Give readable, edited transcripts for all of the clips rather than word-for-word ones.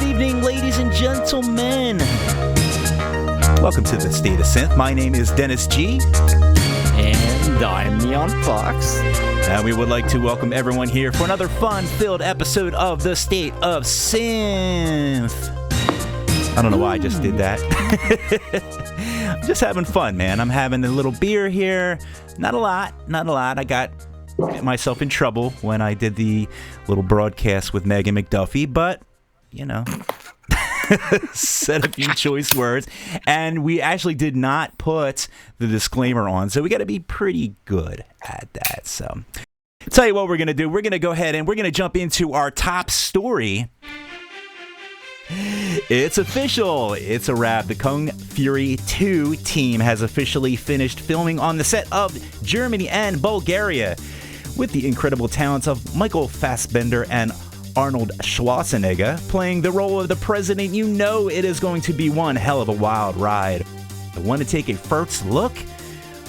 evening, ladies and gentlemen. Welcome to the State of Synth. My name is Dennis G. And I'm Neon Fox. And we would like to welcome everyone here for another fun-filled episode of the State of Synth. I don't know why I just did that. I'm just having fun, man. I'm having a little beer here. Not a lot. I got myself in trouble when I did the little broadcast with Megan McDuffie, but, you know, said a few choice words. And we actually did not put the disclaimer on, so we got to be pretty good at that. So, tell you what we're going to do. We're going to go ahead and we're going to jump into our top story. It's official. It's a wrap. The Kung Fury 2 team has officially finished filming on the set of Germany and Bulgaria with the incredible talents of Michael Fassbender and Arnold Schwarzenegger playing the role of the president. You know it is going to be one hell of a wild ride. I want to take a first look?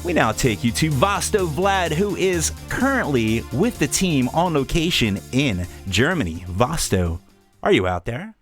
We now take you to Vosto Vlad, who is currently with the team on location in Germany. Vosto, are you out there?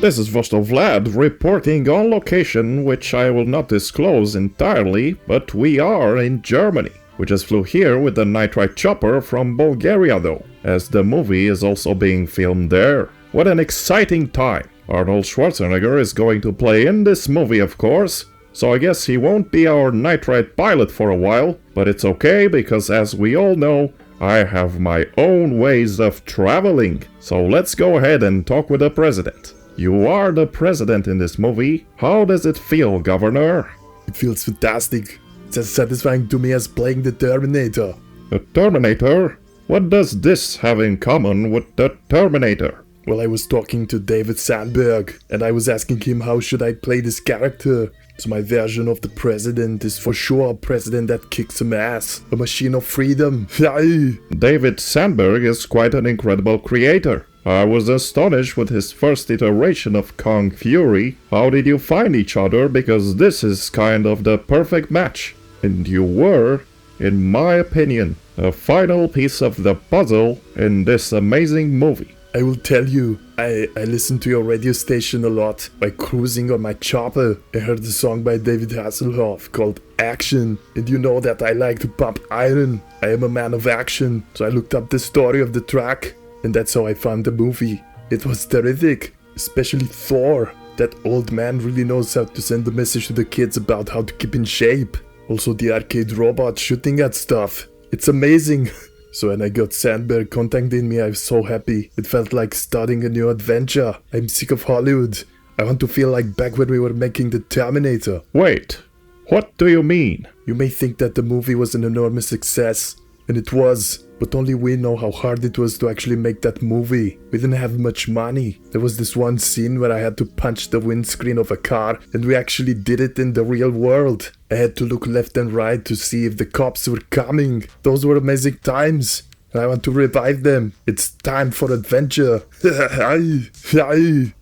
This is Vosto Vlad reporting on location, which I will not disclose entirely, but we are in Germany. We just flew here with the nitrite chopper from Bulgaria though, as the movie is also being filmed there. What an exciting time! Arnold Schwarzenegger is going to play in this movie, of course, so I guess he won't be our nitrite pilot for a while, but it's okay because as we all know, I have my own ways of traveling. So let's go ahead and talk with the president. You are the president in this movie. How does it feel, Governor? It feels fantastic. It's as satisfying to me as playing the Terminator. The Terminator? What does this have in common with the Terminator? Well, I was talking to David Sandberg, and I was asking him how should I play this character. So my version of the president is for sure a president that kicks some ass. A machine of freedom. David Sandberg is quite an incredible creator. I was astonished with his first iteration of Kung Fury. How did you find each other? Because this is kind of the perfect match. And you were, in my opinion, a final piece of the puzzle in this amazing movie. I will tell you, I listened to your radio station a lot by cruising on my chopper. I heard a song by David Hasselhoff called Action, and you know that I like to pump iron. I am a man of action, so I looked up the story of the track, and that's how I found the movie. It was terrific, especially Thor. That old man really knows how to send a message to the kids about how to keep in shape. Also the arcade robot shooting at stuff. It's amazing. So when I got Sandberg contacting me, I was so happy. It felt like starting a new adventure. I'm sick of Hollywood. I want to feel like back when we were making the Terminator. Wait, what do you mean? You may think that the movie was an enormous success, and it was, but only we know how hard it was to actually make that movie. We didn't have much money. There was this one scene where I had to punch the windscreen of a car, and we actually did it in the real world. I had to look left and right to see if the cops were coming. Those were amazing times. I want to revive them. It's time for adventure.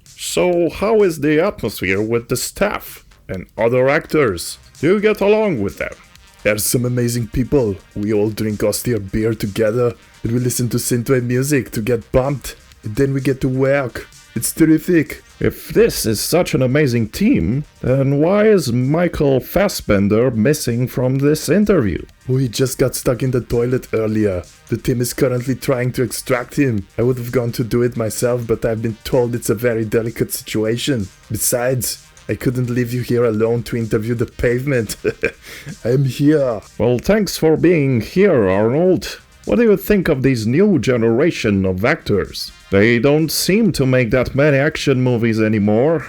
So how is the atmosphere with the staff and other actors? Do you get along with them? There's some amazing people. We all drink austere beer together, and we listen to synthwave music to get pumped, and then we get to work. It's terrific. If this is such an amazing team, then why is Michael Fassbender missing from this interview? Oh, he just got stuck in the toilet earlier. The team is currently trying to extract him. I would have gone to do it myself, but I've been told it's a very delicate situation. Besides, I couldn't leave you here alone to interview the pavement. I'm here. Well, thanks for being here, Arnold. What do you think of these new generation of actors? They don't seem to make that many action movies anymore.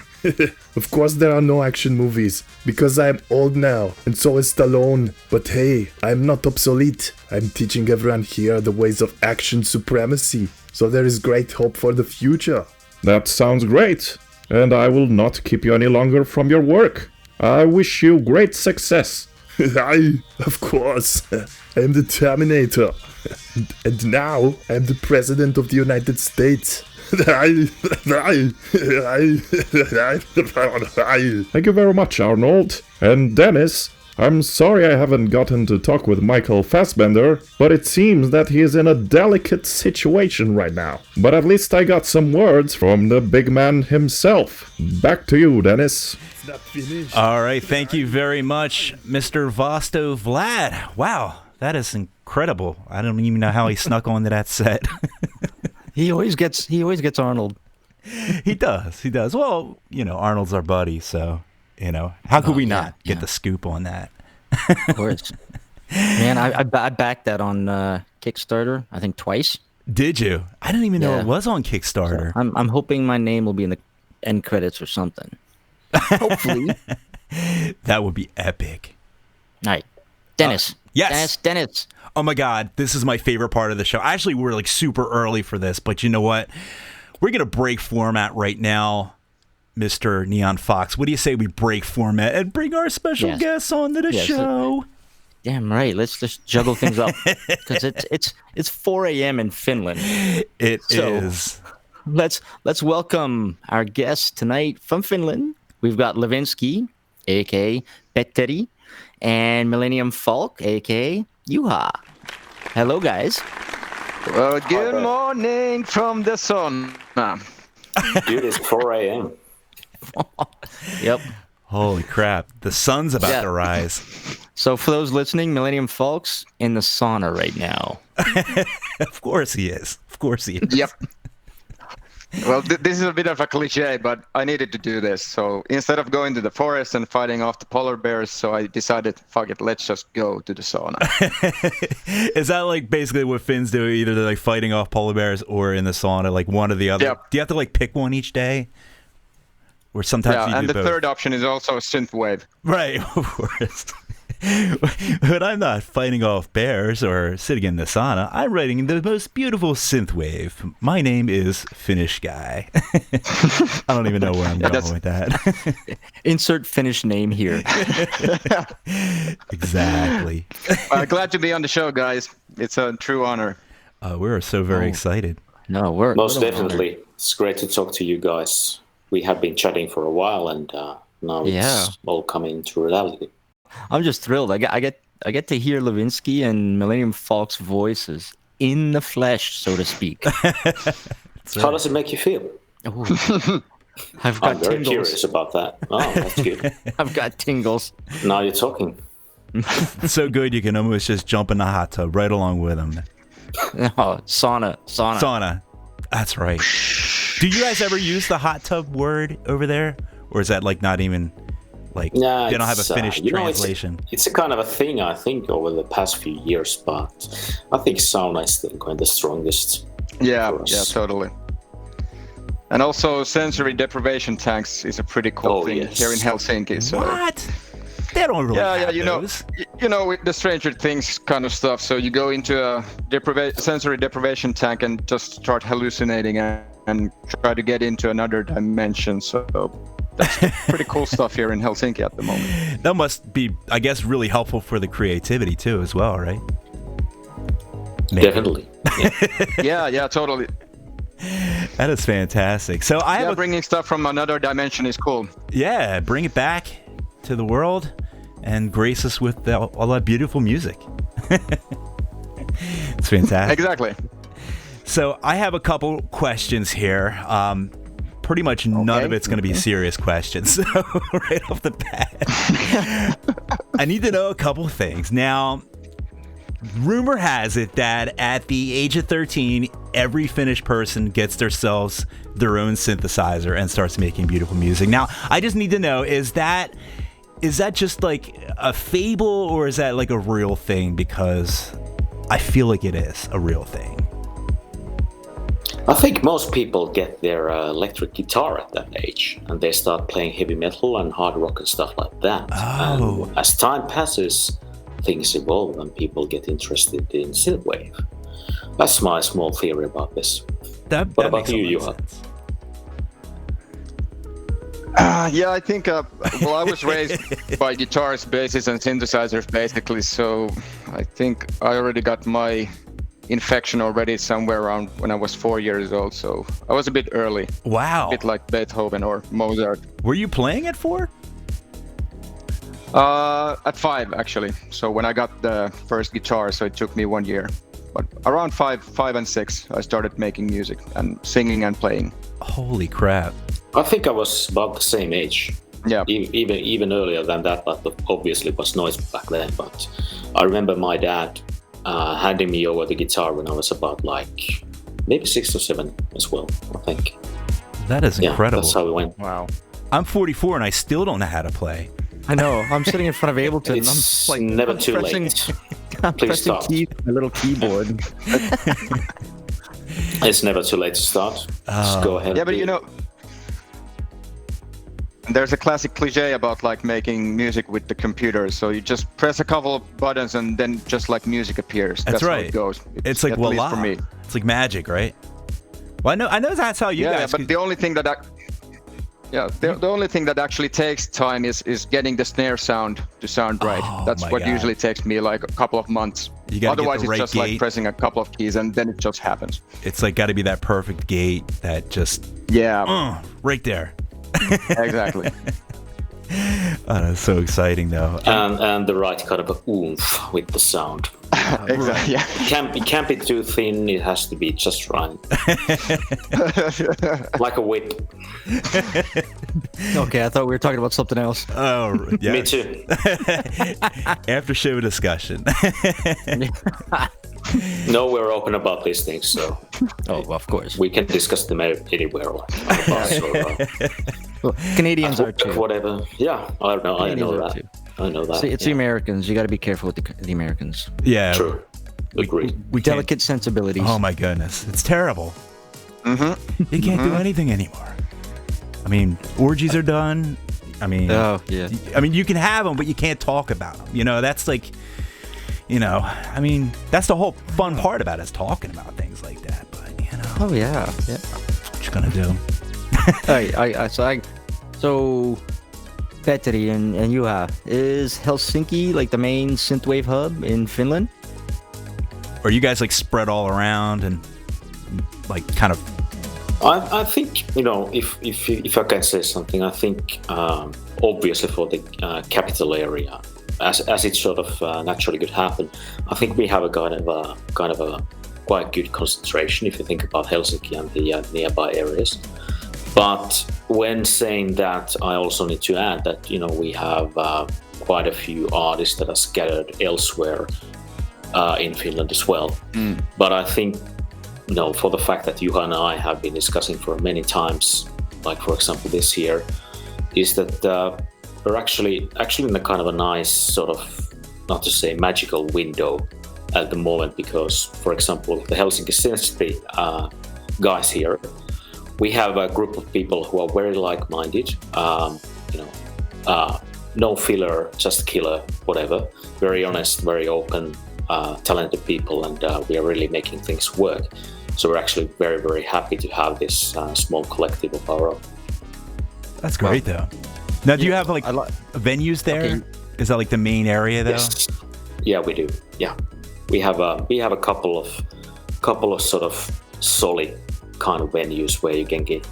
Of course there are no action movies, because I'm old now, and so is Stallone. But hey, I'm not obsolete. I'm teaching everyone here the ways of action supremacy. So there is great hope for the future. That sounds great. And I will not keep you any longer from your work. I wish you great success. Of course. I am the Terminator. And now I am the President of the United States. Thank you very much, Arnold. And Dennis, I'm sorry I haven't gotten to talk with Michael Fassbender, but it seems that he is in a delicate situation right now. But at least I got some words from the big man himself. Back to you, Dennis. It's not finished. All right, thank you very much, Mr. Vosto Vlad. Wow, that is incredible. I don't even know how he snuck onto that set. He always gets Arnold. He does. Well, Arnold's our buddy, so, how could we not get the scoop on that? Of course. Man, I backed that on Kickstarter, I think twice. Did you? I didn't even know it was on Kickstarter. So I'm hoping my name will be in the end credits or something. Hopefully. That would be epic. All right. Dennis. Yes. Dennis. Oh my God, this is my favorite part of the show. Actually, we're like super early for this, but you know what? We're going to break format right now, Mr. Neon Fox. What do you say we break format and bring our special guests onto the show? Damn right. Let's just juggle things up because it's 4 a.m. in Finland. It is. Let's welcome our guests tonight from Finland. We've got Levinsky, aka Petteri, and Millennium Falck, aka Juha. Hello, guys. Well, good morning from the sun. Dude, it's 4 a.m. Yep. Holy crap. The sun's about to rise. So for those listening, Millennium Falck's in the sauna right now. Of course he is. Yep. Well, this is a bit of a cliche, but I needed to do this. So instead of going to the forest and fighting off the polar bears, so I decided, fuck it, let's just go to the sauna. Is that like basically what Finns do? Either they're like fighting off polar bears or in the sauna, like one or the other? Yep. Do you have to like pick one each day? Or sometimes you do and the both? third option is also synthwave. Right, of course. But I'm not fighting off bears or sitting in the sauna. I'm writing the most beautiful synthwave. My name is Finnish Guy. I don't even know where I'm going with that. Insert Finnish name here. Exactly. Glad to be on the show, guys. It's a true honor. We're so very excited. No, we're Most definitely. It's great to talk to you guys. We have been chatting for a while, and now it's all coming to reality. I'm just thrilled. I get to hear Levinsky and Millennium Falck's voices in the flesh, so to speak. How does it make you feel? I've got I'm very tingles. curious about that. Oh, that's good. I've got tingles. Now you're talking. It's so good you can almost just jump in the hot tub right along with them. Oh, sauna. That's right. Do you guys ever use the hot tub word over there? Or is that like not even... Like, they don't have a Finnish translation. It's a kind of a thing, I think, over the past few years, but I think sauna is still going the strongest. Yeah, totally. And also, sensory deprivation tanks is a pretty cool thing here in Helsinki. So. What? They don't really have those. With the Stranger Things kind of stuff. So you go into a sensory deprivation tank and just start hallucinating and try to get into another dimension. So that's pretty cool stuff here in Helsinki at the moment. That must be, I guess, really helpful for the creativity too, as well, right? Maybe. Definitely. Yeah, totally. That is fantastic. So bringing stuff from another dimension is cool. Yeah, bring it back to the world and grace us with all that beautiful music. It's fantastic. Exactly. So I have a couple questions here. Pretty much none of it's going to be serious questions. So right off the bat, I need to know a couple things. Now, rumor has it that at the age of 13, every Finnish person gets themselves their own synthesizer and starts making beautiful music. Now, I just need to know, is that just like a fable or is that like a real thing? Because I feel like it is a real thing. I think most people get their electric guitar at that age and they start playing heavy metal and hard rock and stuff like that. Oh. And as time passes, things evolve and people get interested in synthwave. That's my small theory about this. What about you, Juha? I think, I was raised by guitars, basses, and synthesizers, basically, so I think I already got my infection already somewhere around when I was 4 years old, so I was a bit early. Wow. A bit like Beethoven or Mozart. Were you playing at 4? At 5 actually. So when I got the first guitar, so it took me 1 year. But around 5 and 6, I started making music and singing and playing. Holy crap! I think I was about the same age. Yeah. Even earlier than that, but obviously it was noise back then. But I remember my dad handing me over the guitar when I was about like maybe 6 or 7 as well, I think. That is incredible. That's how it went. Wow. I'm 44 and I still don't know how to play. I know. I'm sitting in front of Ableton and I'm It's just like never too pressing, late. I'm Please pressing stop. keys on my little keyboard. It's never too late to start. Just go ahead. Yeah, but you know, there's a classic cliche about like making music with the computer. So you just press a couple of buttons and then just like music appears. That's right. How it goes. It's like at least voila. for me. It's like magic, right? Well, I know that's how you Yeah, guys. but the only thing that the only thing that actually takes time is getting the snare sound to sound right. Oh, That's my what God. usually takes me like a couple of months. You gotta get Otherwise, the it's right just gate. like pressing a couple of keys and then it just happens. It's like got to be that perfect gate that just Yeah, right there. exactly. Oh, that's so exciting, though. And the right kind of a oomph with the sound. Exactly. Yeah. It can't be too thin. It has to be just right, like a whip. Okay, I thought we were talking about something else. Oh, yeah. Me too. After show discussion. No, we're open about these things, so Oh, well, of course. we can discuss them anywhere, like on the bus or Well, Canadians are at too. work, whatever. Yeah, I know Canadians are that. too. I know that. See, it's the Americans. You got to be careful with the Americans. Yeah. True. Agreed. We can't- Delicate sensibilities. Oh my goodness, it's terrible. Mm-hmm. You can't do anything anymore. I mean, orgies are done. I mean, Oh, yeah. you can have them, but you can't talk about them. You know, that's like, I mean, that's the whole fun part about us talking about things like that. But Oh, yeah. Yeah. what you gonna do? So, Petteri and Juha, is Helsinki like the main synthwave hub in Finland? Or you guys like spread all around and like kind of? I think if I can say something, I think obviously for the capital area, as it sort of naturally could happen, I think we have a kind of a quite good concentration if you think about Helsinki and the nearby areas. But when saying that, I also need to add that we have quite a few artists that are scattered elsewhere in Finland as well. But I think for the fact that Juha and I have been discussing for many times, like for example this year, is that we're actually in a kind of a nice sort of, not to say magical window at the moment, because for example the Helsinki Sensitivity guys here, we have a group of people who are very like-minded, no filler, just killer, whatever, very honest, very open, talented people, and we are really making things work. So we're actually very, very happy to have this small collective of our own. That's great though. Now, do you have like venues there? Okay. Is that like the main area though? Yes. Yeah, we do. Yeah, we have a couple of sort of solid kind of venues where you can get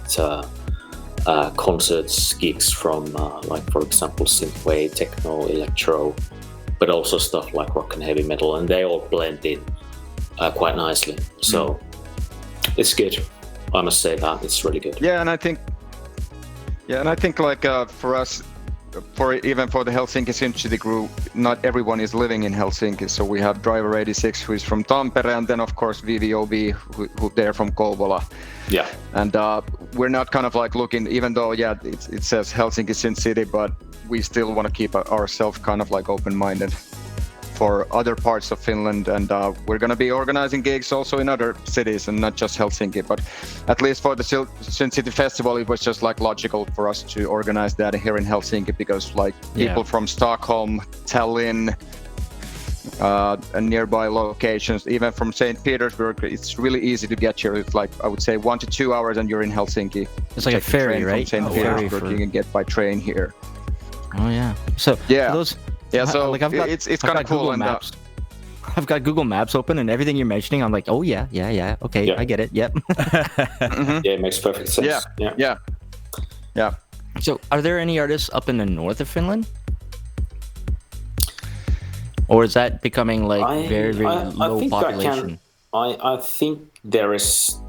concerts, gigs from like for example synthwave, techno, electro, but also stuff like rock and heavy metal, and they all blend in quite nicely. So it's good. I must say that it's really good. Yeah, and I think like for us, even for the Helsinki Synthwave group, not everyone is living in Helsinki. So we have Driver 86, who is from Tampere, and then of course VVOB, who they're from Kouvola. Yeah. And we're not kind of like looking, even though it says Helsinki Synth City, but we still want to keep ourselves kind of like open-minded for other parts of Finland, and we're going to be organizing gigs also in other cities and not just Helsinki. But at least for the Synth City Festival, it was just like logical for us to organize that here in Helsinki, because like people from Stockholm, Tallinn, and nearby locations, even from St. Petersburg, it's really easy to get here. It's like, I would say 1 to 2 hours and you're in Helsinki. It's like a Take the ferry, train right? From St. Petersburg, you can get by train here. Oh yeah. So Yeah. for those, Yeah, so like I've got, it's I've kind got of cool. Google And Maps. I've got Google Maps open, and everything you're mentioning, I'm like, oh yeah, okay, Yeah. I get it. Yep. Yeah, it makes perfect sense. Yeah. So, are there any artists up in the north of Finland? Or is that becoming like very low think population? I think there is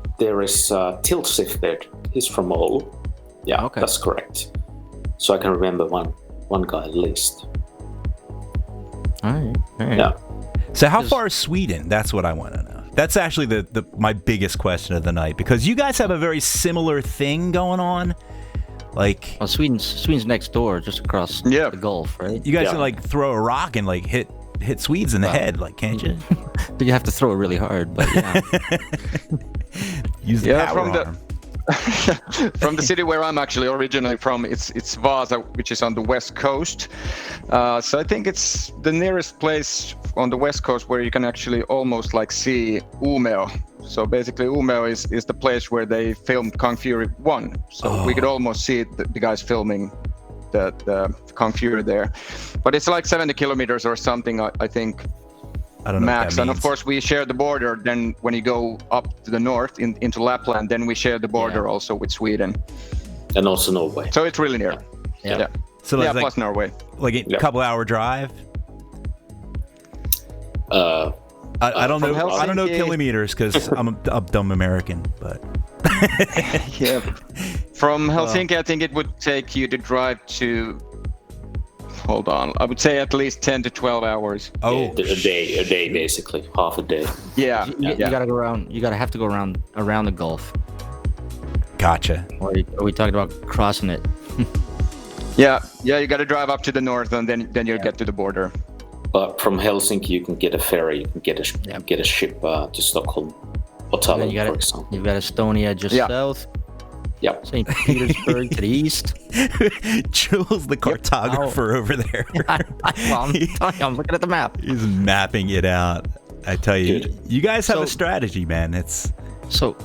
Tilt Shifted. He's from Oulu. Yeah, Okay. that's correct. So I can remember one guy at least. All right. Yeah. So how far is Sweden? That's what I want to know. That's actually my biggest question of the night, because you guys have a very similar thing going on. Like, Well, Sweden's next door, just across Yeah. the Gulf, right? you guys Yeah. can like throw a rock and like hit Swedes in the head, like, can't you? But you have to throw it really hard. But yeah, Use the Yeah, power from the- arm. From the city where I'm actually originally from, it's Vasa, which is on the west coast. So I think it's the nearest place on the west coast where you can actually almost like see Umeå. So basically, Umeå is the place where they filmed Kung Fury 1. So we could almost see the guys filming the Kung Fury there. But it's like 70 kilometers or something, I think. I don't know Max, what that and of means. course we share the border. Then when you go up to the north into Lapland, then we share the border also with Sweden. And also Norway. So it's really near. yeah. So Yeah, it's like plus Norway. a Yeah. couple hour drive. I don't know. From I don't know Helsinki- kilometers because I'm a dumb American. But Yeah. From Helsinki, I think it would take you to drive to. Hold on. I would say at least 10 to 12 hours. oh, a day basically, half a day. Yeah. You gotta go around. You gotta have to go around the Gulf. gotcha. Or are we talking about crossing it? Yeah. You got to drive up to the north, and then you'll get to the border. But from Helsinki, you can get a ferry. You can get a Yeah. get a ship to Stockholm or And then Tallinn, you for got example. You've got Estonia just Yeah. south. Yep. St. Petersburg to the east. Jules, the cartographer over there. Well, I'm telling you, I'm looking at the map. He's mapping it out. I tell you, Good. you guys have a So- strategy, man. It's So,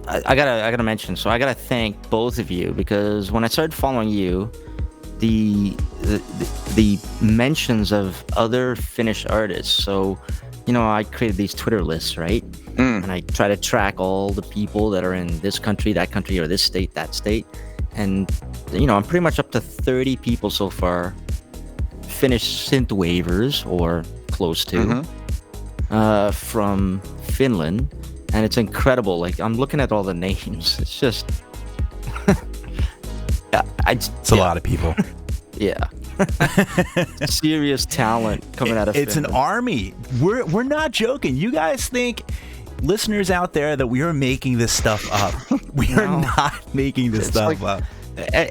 I gotta mention. So I gotta thank both of you, because when I started following you, the mentions of other Finnish artists. So, I created these Twitter lists, right? And I try to track all the people that are in this country, that country, or this state, that state. And I'm pretty much up to 30 people so far, Finnish synthwavers or close to, from Finland. And it's incredible. Like, I'm looking at all the names. It's just, it's a lot of people. yeah. Serious talent coming out of It's an Finland. army. We're not joking. You guys think, listeners out there, that we are making this stuff up? We are not making this stuff like- up.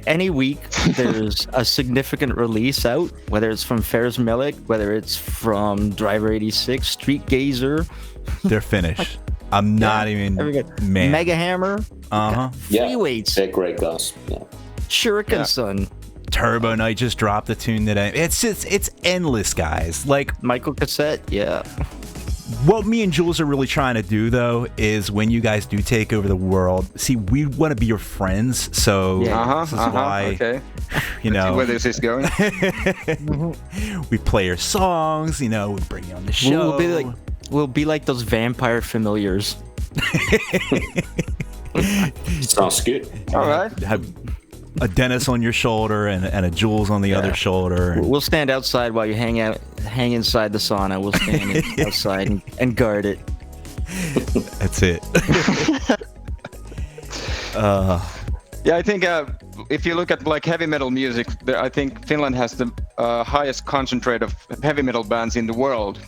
Any week there's a significant release out, whether it's from Ferris Melick, whether it's from Driver 86, Street Gazer, They're Finnish. I'm not even man. Mega Hammer, Uh-huh. Yeah. Weights, They're great guys. Yeah. Shuriken Yeah. Sun, Turbo Knight just dropped the tune today. It's endless, guys. Like, Michael Cassette, yeah. what me and Jules are really trying to do, though, is when you guys do take over the world, see, we want to be your friends. So this is why, Okay. you know, Where this is going. we play your songs. We bring you on the show. We'll be like those vampire familiars. Sounds good. All right. Have a Dennis on your shoulder and a Jules on the other shoulder. We'll stand outside while you hang inside the sauna. We'll stand outside and guard it. That's it. Yeah, I think if you look at like heavy metal music, I think Finland has the highest concentrate of heavy metal bands in the world.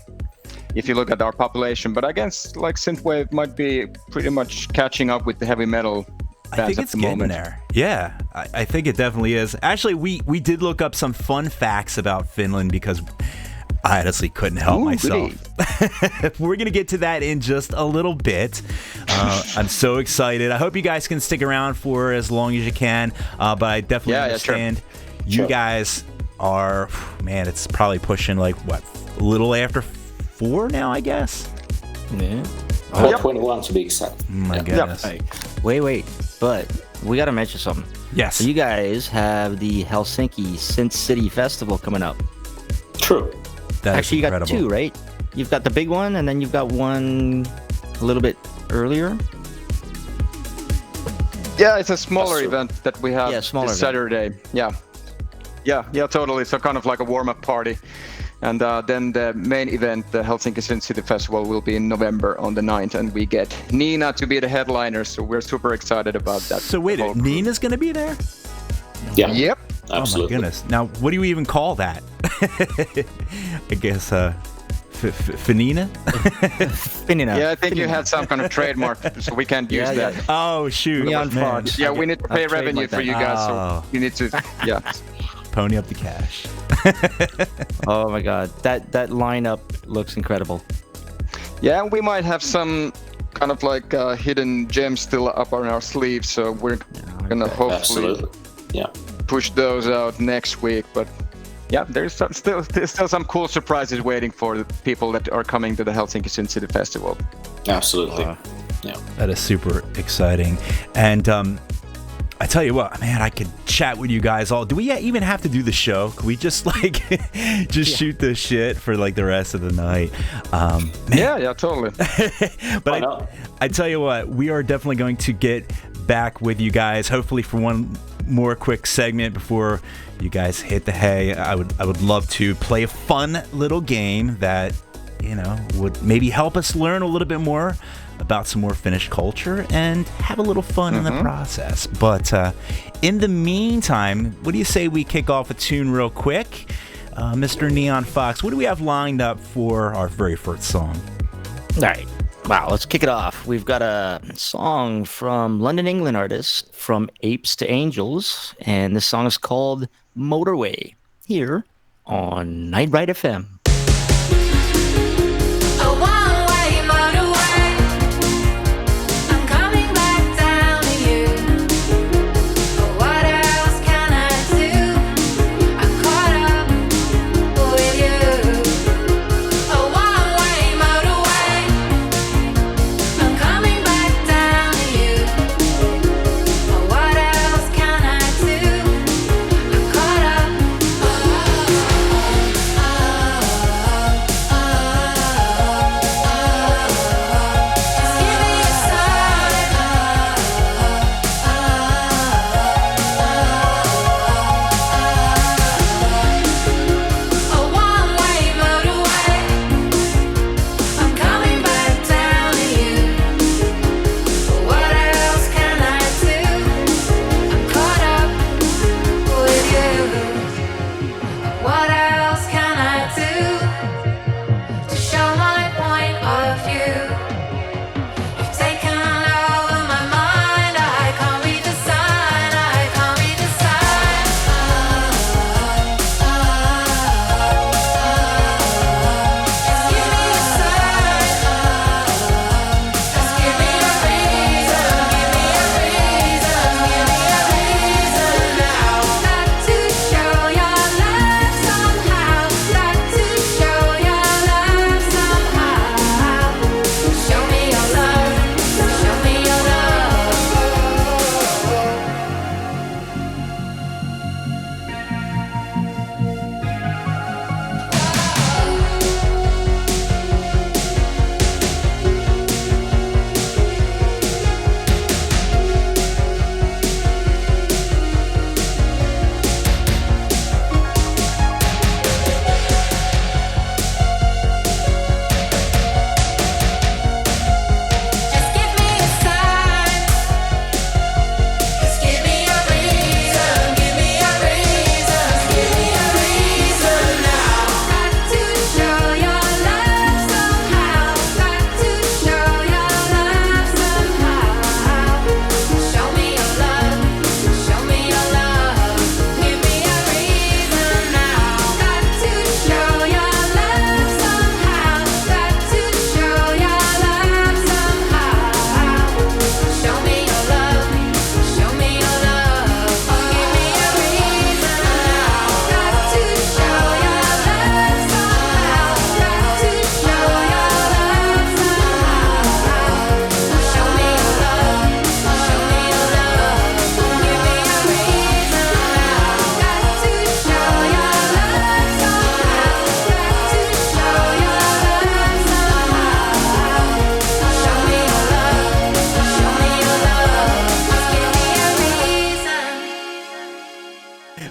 If you look at our population, but I guess like synthwave might be pretty much catching up with the heavy metal I bands think at it's the getting moment. there. Yeah, I think it definitely is. Actually, we did look up some fun facts about Finland because I honestly couldn't help myself. We're going to get to that in just a little bit. I'm so excited. I hope you guys can stick around for as long as you can. But I definitely understand you guys are, man, it's probably pushing like, what, a little after 4 now, I guess? Yeah. 421 to be exact. My goodness. Wait. But we got to mention something. Yes. So you guys have the Helsinki Synth City Festival coming up. True. That is Actually, you got incredible. 2, right? You've got the big one, and then you've got one a little bit earlier. Yeah, it's a smaller event that we have Yeah, smaller this event. Saturday. Yeah, totally. So kind of like a warm-up party. And then the main event, the Helsinki Sin City Festival, will be in November on the 9th, and we get Nina to be the headliner, so we're super excited about that. So wait, Nina's going to be there? Yeah. Yep. Absolutely. Oh my goodness. Now, what do you even call that? I guess Finina? Finina. Yeah, I think you had some kind of trademark, so we can't use that. Oh, shoot. Neon Man. Fox. Yeah, we need to pay revenue for you guys, Oh. so you need to, yeah. Pony up the cash. Oh my God, that lineup looks incredible. Yeah, we might have some kind of like hidden gems still up on our sleeves, so we're gonna hopefully Absolutely. Yeah. push those out next week. But yeah, there's still some cool surprises waiting for the people that are coming to the Helsinki Sin City Festival. Absolutely. Yeah. That is super exciting. And I tell you what, man, I could chat with you guys all. Do we even have to do the show? Could we just like shoot the shit for like the rest of the night? Yeah, totally. But I tell you what, we are definitely going to get back with you guys, hopefully for one more quick segment before you guys hit the hay. I would love to play a fun little game that, you know, would maybe help us learn a little bit more about some more Finnish culture and have a little fun in the process. But in the meantime, what do you say we kick off a tune real quick? Mr. Neon Fox, what do we have lined up for our very first song? All right. Wow, let's kick it off. We've got a song from London, England artist From Apes to Angels, and this song is called Motorway, here on Night Ride FM.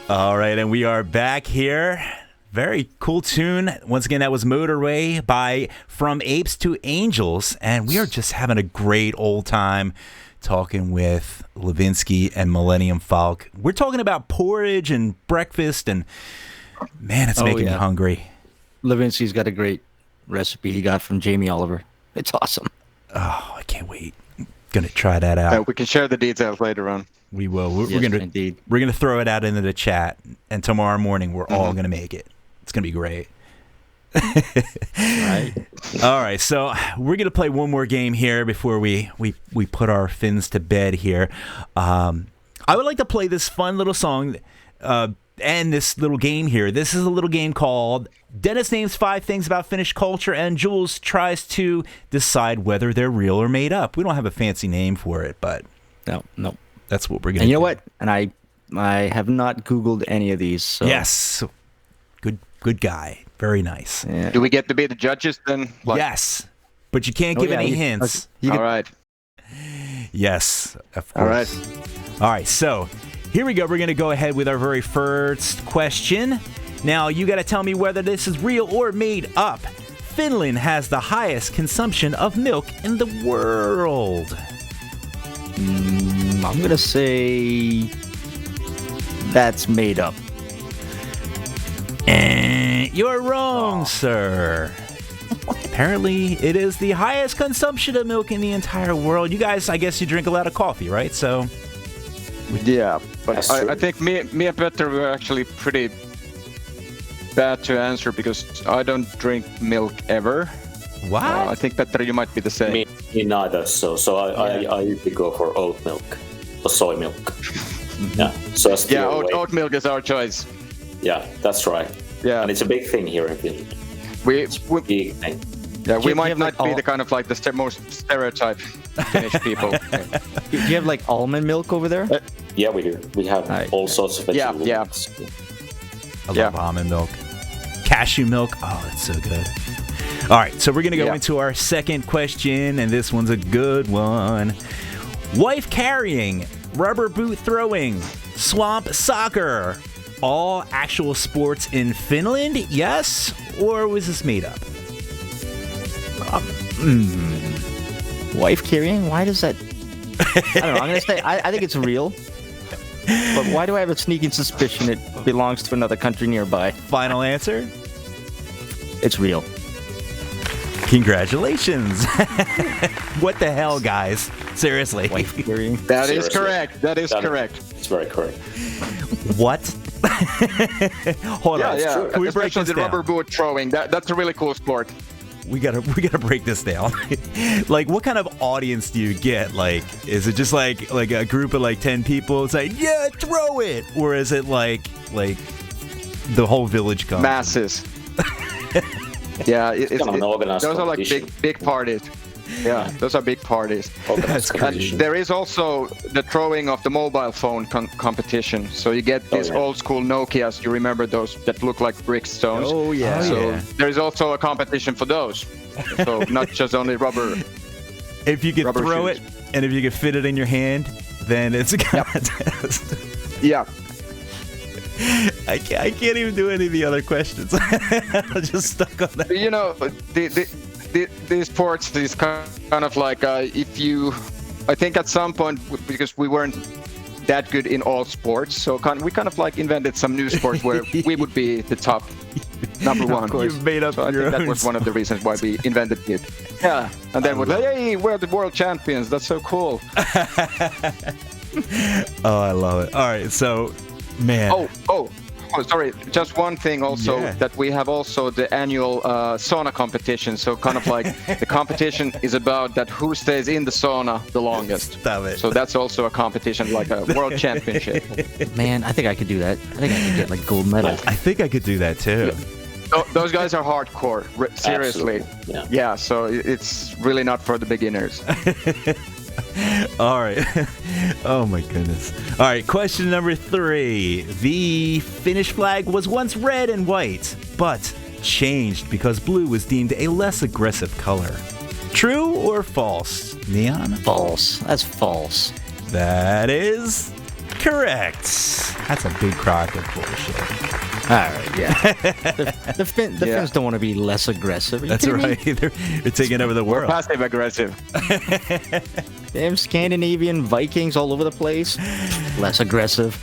All right, and we are back here. Very cool tune. Once again, that was Motorway by From Apes to Angels. And we are just having a great old time talking with Levinsky and Millennium Falck. We're talking about porridge and breakfast, and man, it's making me hungry. Levinsky's got a great recipe he got from Jamie Oliver. It's awesome. Oh, I can't wait. I'm going to try that out. We can share the details later on. We will. We're Yes, gonna indeed. we're gonna throw it out into the chat, and tomorrow morning we're all gonna make it. It's gonna be great. Right. All right, so we're gonna play one more game here before we put our fins to bed here. I would like to play this fun little song and this little game here. This is a little game called Dennis names 5 things about Finnish culture, and Jules tries to decide whether they're real or made up. We don't have a fancy name for it, but No. that's what we're gonna. And you know do. what? And I have not Googled any of these. So. Yes. Good guy. Very nice. Yeah. Do we get to be the judges then? Yes. But you can't give any hints. All right. Yes, of course. All right. All right, so here we go. We're going to go ahead with our very first question. Now, you got to tell me whether this is real or made up. Finland has the highest consumption of milk in the world. I'm going to say that's made up. And you're wrong, sir. Apparently, it is the highest consumption of milk in the entire world. You guys, I guess you drink a lot of coffee, right? So, Yeah, but That's true. I think me and Petter were actually pretty bad to answer because I don't drink milk ever. what? I think Petter, you might be the same. Me neither. So I usually go for oat milk or soy milk. Yeah. So I steer Yeah, away. oat milk is our choice. Yeah, that's right. Yeah, And it's a big thing here in Finland. we Big thing. we you might have, not like, be the kind of like the most stereotype Finnish people. Do you have like almond milk over there? Yeah, we do. We have Right. all sorts of Yeah, vegetable yeah. milks. I Yeah. love almond milk. Cashew milk. Oh, that's so good. All right, so we're going to go Yeah. into our second question, and this one's a good one. Wife carrying, rubber boot throwing, swamp soccer. All actual sports in Finland, yes? Or was this made up? Wife carrying? Why does that? I don't know. I'm going to say I think it's real. But why do I have a sneaking suspicion it belongs to another country nearby? Final answer? It's real. Congratulations. What the hell, guys? Seriously. Wife carrying. That is Seriously. correct. That is correct. It's very correct. What? Hold Yeah, on. yeah. Can we break Especially this the down? rubber boot throwing. That's a really cool sport. We gotta break this down. Like, what kind of audience do you get? Like, is it just like a group of like 10 people saying, "Yeah, throw it," or is it like the whole village comes? Masses. Yeah, Kind of an organized those are like competition. big parties. Yeah, those are big parties. Organized And competition. there is also the throwing of the mobile phone competition. So you get these yeah. old school Nokias. You remember those that look like brick stones? Oh yeah. Oh, So yeah. there is also a competition for those. So not just only rubber. If you could Rubber throw shoes. it, and if you could fit it in your hand, then it's a contest. Yeah. I can't even do any of the other questions. I'm just stuck on that. You know, these sports is kind of like if you, I think at some point because we weren't that good in all sports, so we kind of like invented some new sports where we would be the top number one. You've made up So I your think that own was one of the reasons why we invented it. Yeah, and then we're like, hey, we're the world champions. That's so cool. Oh, I love it. All right, so, man. Oh, sorry. Just one thing also, Yeah. that we have also the annual sauna competition. So kind of like the competition is about that who stays in the sauna the longest. Stop it. So that's also a competition, like a world championship. Man, I think I could do that. I think I could get like gold medal. I think I could do that too. Those guys are hardcore, seriously. Absolutely, yeah. Yeah, so it's really not for the beginners. All right. Oh my goodness. All right, question number 3. The Finnish flag was once red and white, but changed because blue was deemed a less aggressive color. True or false, Neon? False. That's false. That is correct. That's a big crock of bullshit. right, yeah. The Finns don't want to be less aggressive. That's right. They're taking over the world. Passive aggressive. Damn Scandinavian Vikings all over the place. Less aggressive.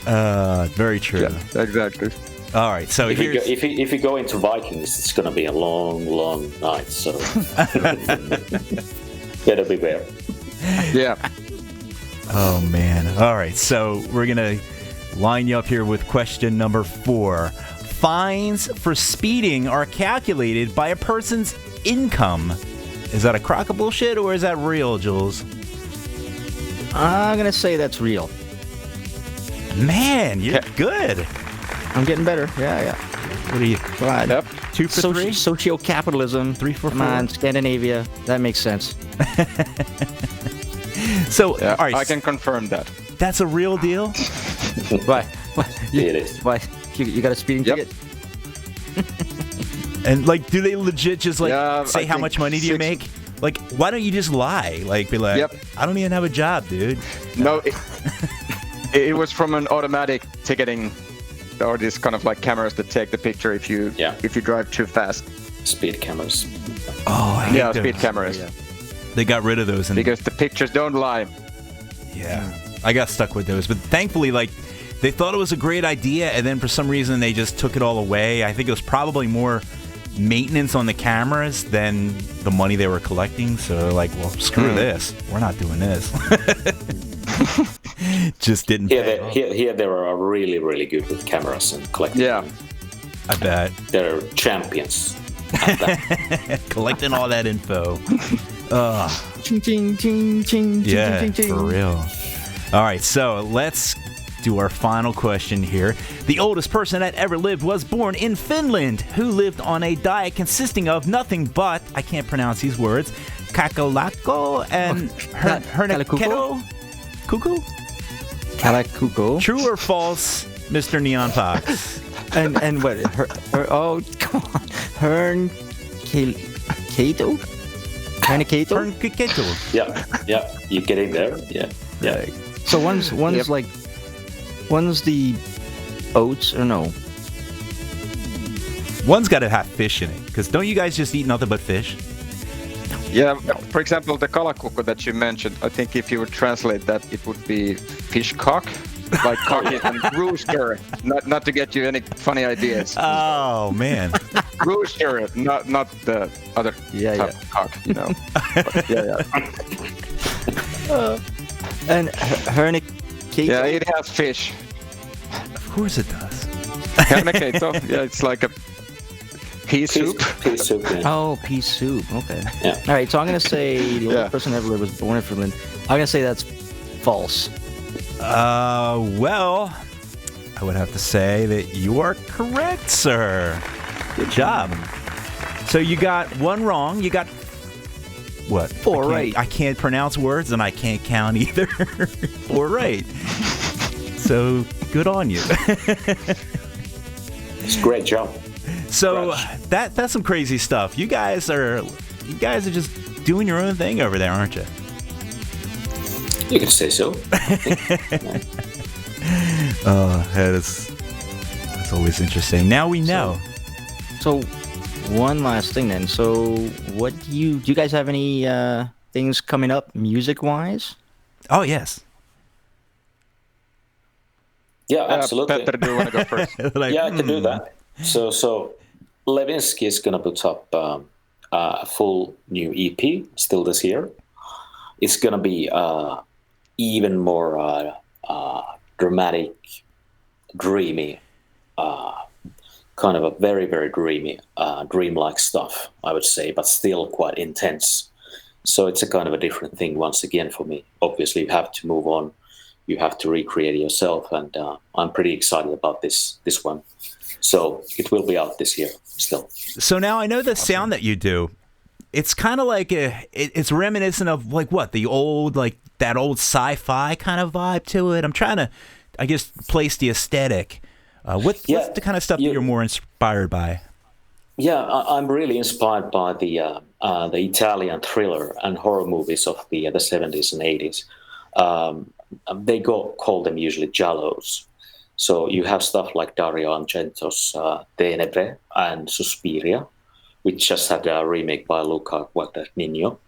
Very true. Yeah, exactly. All right, so here's... If you go into Vikings, it's gonna be a long, long night. So better beware. Yeah. Oh, man. All right, so we're going to line you up here with question number 4. Fines for speeding are calculated by a person's income. Is that a crock of bullshit or is that real, Jules? I'm going to say that's real. Man, you're good. I'm getting better. Yeah. What are you? Right. Yep. 2 for 3? Socio-capitalism. 3 for 4? Come on, Scandinavia. That makes sense. So, Yeah, all right. I can confirm that. That's a real deal? Why? It is. Why? You got a speeding Yep. ticket? And, like, do they legit just, like, say I how think much money do you 6 make? Like, why don't you just lie? Like, be like, Yep. I don't even have a job, dude. No, it was from an automatic ticketing, or this kind of like cameras that take the picture if you drive too fast. Speed cameras. Oh, I hate Yeah, those. speed cameras. Yeah. They got rid of those. And, Because the pictures don't lie. yeah, I got stuck with those. But thankfully, like, they thought it was a great idea, and then for some reason they just took it all away. I think it was probably more maintenance on the cameras than the money they were collecting. So they're like, well, screw this. We're not doing this. Just didn't pay off. Here they are really, really good with cameras and collecting. Yeah. I bet. They're champions at that. Collecting all that info. Ching, ching, ching, ching, Yeah, ching, ching, ching. for real. All right, so let's do our final question here. The oldest person that ever lived was born in Finland, who lived on a diet consisting of nothing but, I can't pronounce these words, kakalako and herneketo. Cuckoo? Kalakuko. True or false, Mr. Neon Fox? And what? Oh, come on. Herneketo? Herneketo? Herneketo. Yeah, you getting there? Yeah. So one's like, one's the oats or no? One's got to have fish in it, because don't you guys just eat nothing but fish? Yeah, for example, the kalakuko that you mentioned, I think if you would translate that, it would be fish cock, like cocky and rooster, not to get you any funny ideas. Oh, man. Rooster, not the other type of cock, you know. But, yeah. And herneketo? Yeah, it has fish. Of course it does. Herneketo, yeah, it's like a pea soup. Pea soup. Yeah. Oh, pea soup. Okay. Yeah. All right, so I'm going to say the oldest person ever lived was born in Finland. I'm going to say that's false. Well, I would have to say that you are correct, sir. Good job. So you got one wrong. You got what? 4 right. I can't pronounce words and I can't count either. 4 right. So good on you. It's a great job. So that's some crazy stuff. You guys are just doing your own thing over there, aren't you? You can say so. That's always interesting. Now we know. So one last thing then. So what do you guys have any things coming up music-wise? Oh, yes. Yeah, absolutely. Petter, do you want to go first? Like, Yeah, I can do that. So Levinsky is gonna put up a full new EP still this year. It's gonna be even more dramatic, dreamy, kind of a very, very dreamy, dreamlike stuff, I would say, but still quite intense. So it's a kind of a different thing once again for me. Obviously, you have to move on. You have to recreate it yourself, and I'm pretty excited about this one. So it will be out this year still. So now I know the sound that you do. It's kind of like it's reminiscent of like what the old that old sci-fi kind of vibe to it. I'm trying to, I guess, place the aesthetic. What's the kind of stuff that you're more inspired by? Yeah, I'm really inspired by the Italian thriller and horror movies of the 70s and 80s. They call them usually giallos. So you have stuff like Dario Argento's Tenebre and Suspiria, which just had a remake by Luca Guadagnino,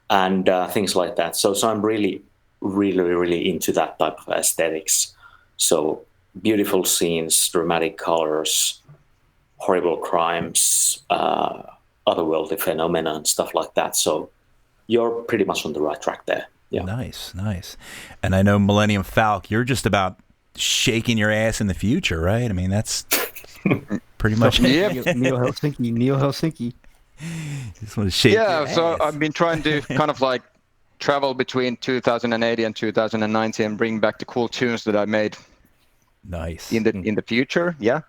and things like that. So I'm really, really, really into that type of aesthetics. So beautiful scenes, dramatic colors, horrible crimes, otherworldly phenomena, and stuff like that. So you're pretty much on the right track there. Yeah. Nice. And I know Millennium Falck, you're just about shaking your ass in the future, right? I mean, that's pretty much it. Neo Helsinki. Just want to shake your ass. So I've been trying to kind of like travel between 2080 and 2090 and bring back the cool tunes that I made Nice. in the future. Yeah.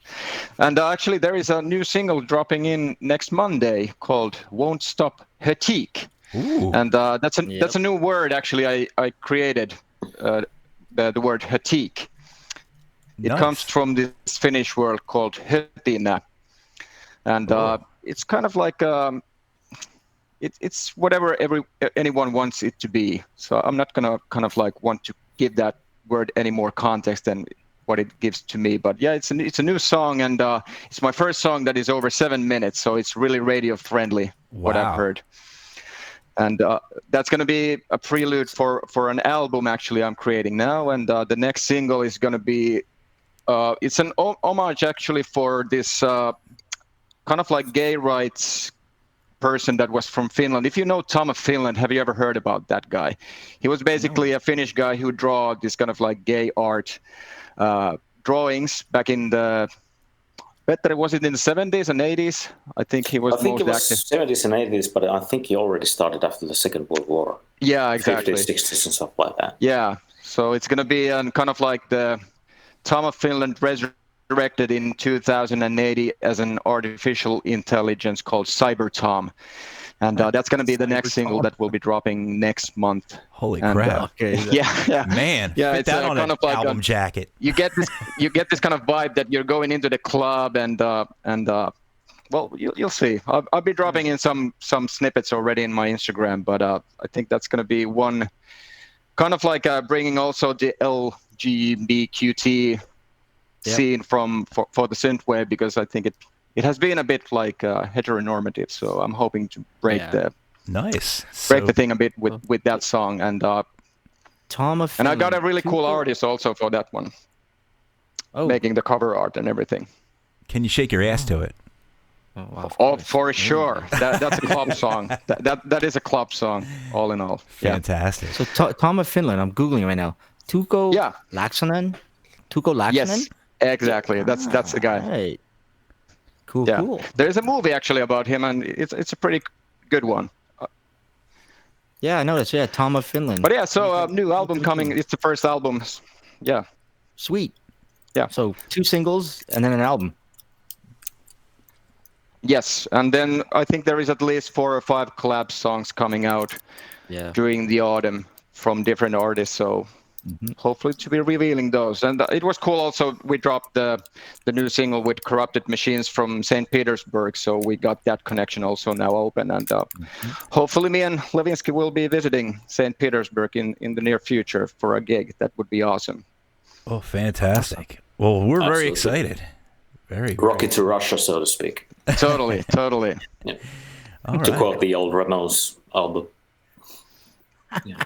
And actually there is a new single dropping in next Monday called Won't Stop Hetique. Ooh. And that's a new word actually I created, the word hetique. It Nice. comes from this Finnish word called hötinä, and it's kind of like it's whatever anyone wants it to be. So I'm not gonna kind of like want to give that word any more context than what it gives to me. But yeah, it's a new song, and it's my first song that is over 7 minutes, so it's really radio friendly. What Wow. I've heard. And that's going to be a prelude for an album actually I'm creating now. And the next single is going to be, it's an homage actually for this kind of like gay rights person that was from Finland. If you know Tom of Finland, have you ever heard about that guy? He was basically a Finnish guy who draw this kind of like gay art drawings back in the, Petteri, was it in the 70s and 80s? I think he was I think most it was active. 70s and 80s, but I think he already started after the Second World War. Yeah, exactly. 50s, 60s and stuff like that. Yeah, so it's going to be kind of like the Tom of Finland resurrected in 2080 as an artificial intelligence called Cyber Tom. And that's going to be the next single that will be dropping next month. Holy And, crap. Okay. Yeah. Man, Yeah, fit it's that on kind an of like album jacket. You get this kind of vibe that you're going into the club and well, you'll see. I'll be dropping in some snippets already in my Instagram, but I think that's going to be one kind of like bringing also the LGBTQT scene for the synthwave, because I think it has been a bit like heteronormative. So I'm hoping to break Nice. the thing a bit with that song, and Tom of and I got a Finland. really cool artist also for that one, making the cover art and everything. Can you shake your ass to it? Oh, wow, of Oh, course. for sure. That's a club song. That is a club song, all in all. Yeah. Fantastic. So Tom of Finland, I'm googling right now. Tuukko Laaksonen. Tuukko Laaksonen. Yes, exactly. That's the guy. Right. Cool. Yeah. Cool. There's a movie actually about him, and it's a pretty good one. Yeah, I noticed. Yeah, Tom of Finland. But yeah, so new album coming. It's the first album. Yeah. Sweet. Yeah. So 2 singles and then an album. Yes, and then I think there is at least 4 or 5 collab songs coming out during the autumn from different artists. So hopefully to be revealing those. And it was cool also, we dropped the new single with Corrupted Machines from St. Petersburg. So we got that connection also now open. And hopefully me and Levinsky will be visiting St. Petersburg in the near future for a gig. That would be awesome. Oh, fantastic. Well, we're very excited. Very Rocket to Russia, so to speak. Totally. Yeah. All To right. quote the old Ramones album. Yeah.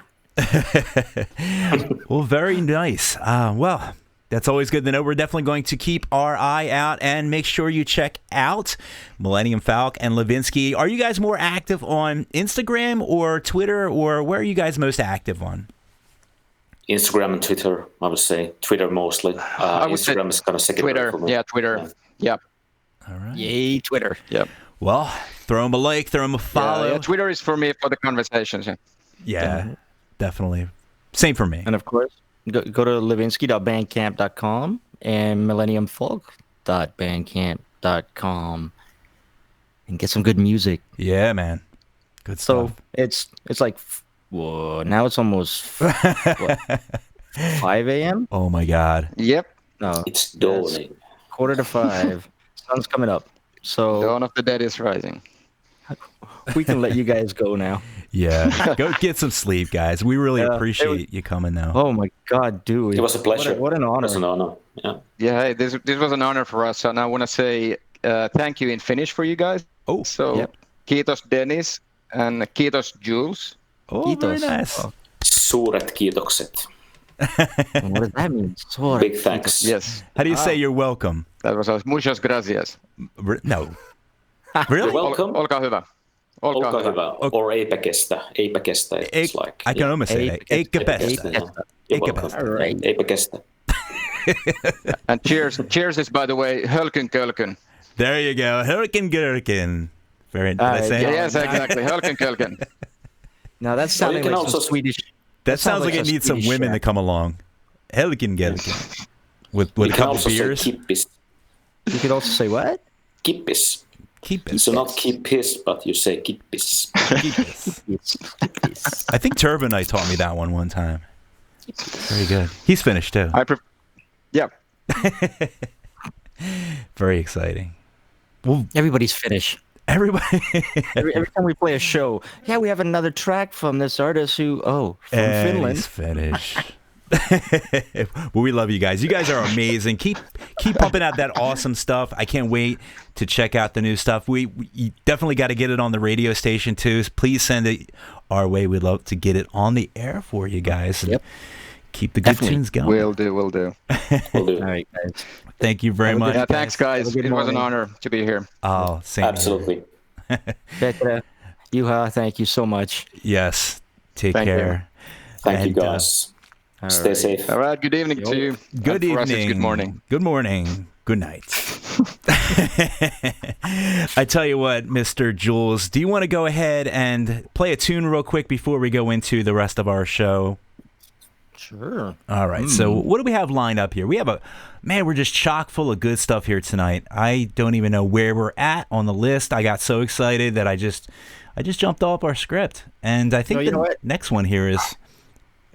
Well, very nice. Well, that's always good to know. We're definitely going to keep our eye out and make sure you check out Millennium Falck and Levinsky. Are you guys more active on Instagram or Twitter, or where are you guys most active on? Instagram and Twitter, I would say. Twitter mostly. I would say Instagram is kind of secondary Twitter. for me. Yeah, Twitter. Yeah. All right. Yay, Twitter. Yep. Well, throw them a like, throw them a follow. Yeah, Twitter is for me for the conversations. Yeah. Yeah, definitely. Same for me. And of course, go to levinsky.bandcamp.com and millenniumfolk.bandcamp.com and get some good music. Yeah, man. Good So stuff. it's like, whoa, now it's almost 5 a.m.? Oh my God. Yep. No, It's dawning. 4:45. Sun's coming up. So Dawn of the Dead is rising. we can let you guys go now. Yeah, go get some sleep, guys. We really appreciate you coming now. Oh my God, dude! It was a pleasure. What an honor! It was an honor. Yeah. Yeah, hey, this was an honor for us, and I want to say thank you in Finnish for you guys. Oh, so kiitos Dennis and kiitos Jules. Oh, very nice. Oh. Suuret kiitokset. What does that mean? Big thanks. Yes. How do you say you're welcome? That was us. Muchas gracias. No. Really? You're welcome. Olkaa hyvä. Olkaa hyvä. Or eipä kestä. Eipä kestä. It's like. I can almost say that. Eipä kestä. You're welcome. All right. Eipä kestä. And cheers. Cheers is, by the way, hölkyn kölkyn. There you go. Hurricane Gurkin. Very. Did I say it? Yes, exactly. Hölkyn kölkyn. Now that's sounding can like also- some Swedish. That sounds like it needs some women to come along. Hurricane Gurkin. With You a can couple also beers. say kippis. You could also say what? Kippis. Keep it. So not keep piss, but you say kippis. I think Turbinite taught me that one time. Very good. He's finished too. Yeah. Very exciting. Well, Everybody's Finnish. everybody. Every time we play a show, we have another track from this artist from And Finland. he's finished. Well, we love you guys. You guys are amazing. Keep pumping out that awesome stuff. I can't wait to check out the new stuff. We definitely got to get it on the radio station too. Please send it our way. We'd love to get it on the air for you guys. And keep the good tunes going. Will do. Will do. All right, guys. Thank you very much. Yeah, thanks, guys. Have a good It was an morning. honor to be here. Oh, same here. Absolutely. Petra, Juha, thank you so much. Yes. Take Thank you. care. Thank you, And, guys. All Stay right. safe. All right. Good evening to you. Good And for evening. us, it's good morning. Good morning. Good night. I tell you what, Mr. Jules, do you want to go ahead and play a tune real quick before we go into the rest of our show? Sure. All right. So what do we have lined up here? We have we're just chock full of good stuff here tonight. I don't even know where we're at on the list. I got so excited that I just jumped off our script. And I think you know the what? next one here is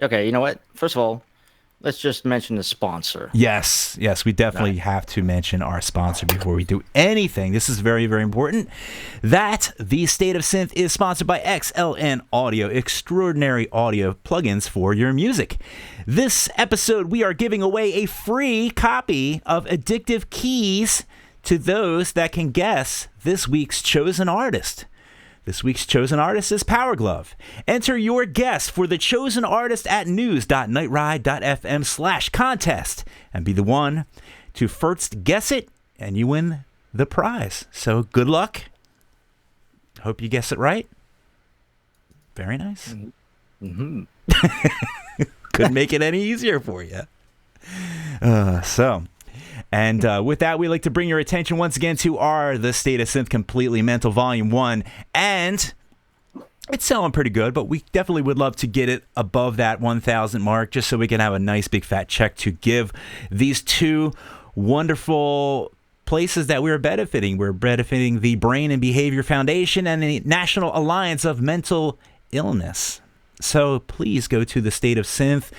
Okay, you know what? First of all, let's just mention the sponsor. Yes, we definitely have to mention our sponsor before we do anything. This is very, very important. That the State of Synth is sponsored by XLN Audio, extraordinary audio plugins for your music. This episode, we are giving away a free copy of Addictive Keys to those that can guess this week's chosen artist. This week's chosen artist is Power Glove. Enter your guess for the chosen artist at news.nightride.fm/contest and be the one to first guess it, and you win the prize. So good luck. Hope you guess it right. Very nice. Mm-hmm. Couldn't make it any easier for you. And with that, we'd like to bring your attention once again to our The State of Synth Completely Mental Volume 1. And it's selling pretty good, but we definitely would love to get it above that 1,000 mark just so we can have a nice big fat check to give these two wonderful places that we're benefiting. We're benefiting the Brain and Behavior Foundation and the National Alliance of Mental Illness. So please go to The State of Synth.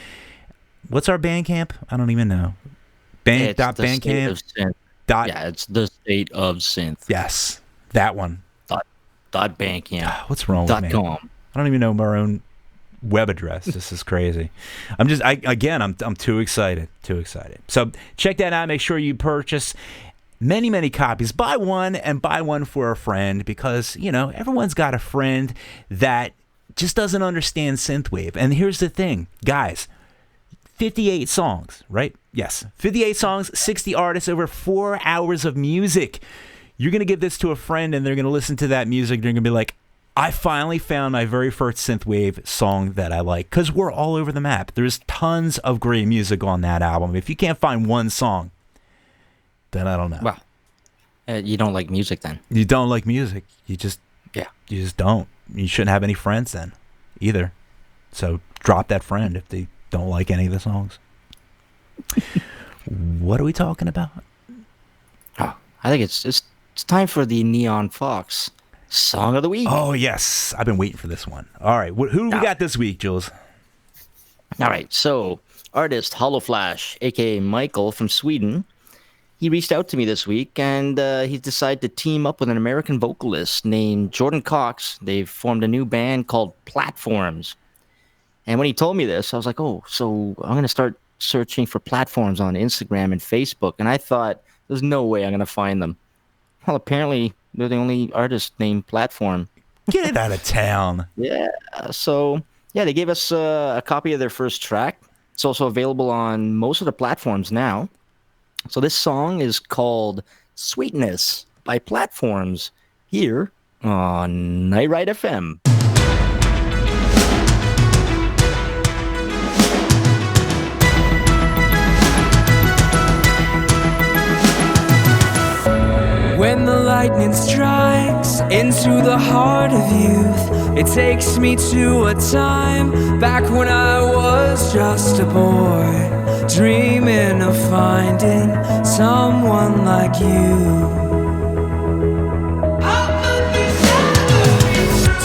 What's our Bandcamp? I don't even know. Bandcamp. It's the State of Synth. Yes, that one. Bandcamp. What's wrong with me? .com. I don't even know our own web address. This is crazy. I'm too excited. So check that out. Make sure you purchase many copies. Buy one and buy one for a friend because, everyone's got a friend that just doesn't understand synthwave. And here's the thing, guys. 58 songs, right? Yes. 58 songs, 60 artists, over 4 hours of music. You're going to give this to a friend and they're going to listen to that music. They're going to be like, I finally found my very first synthwave song that I like. Because we're all over the map. There's tons of great music on that album. If you can't find one song, then I don't know. Well, you don't like music then. You don't like music. You just don't. You shouldn't have any friends then either. So drop that friend if they don't like any of the songs. What are we talking about? I think it's time for the Neon Fox Song of the Week. Oh, yes. I've been waiting for this one. All right. Who do we got this week, Jules? All right. So, artist Hollow Flash, a.k.a. Michael from Sweden, he reached out to me this week, and he decided to team up with an American vocalist named Jordan Cox. They've formed a new band called Platforms. And when he told me this, I was like, oh, so I'm going to start searching for Platforms on Instagram and Facebook. And I thought, there's no way I'm going to find them. Well, apparently, they're the only artist named Platform. Get it out of town. Yeah. So, yeah, they gave us a copy of their first track. It's also available on most of the platforms now. So this song is called Sweetness by Platforms here on Night Ride FM. When the lightning strikes into the heart of youth, it takes me to a time back when I was just a boy, dreaming of finding someone like you.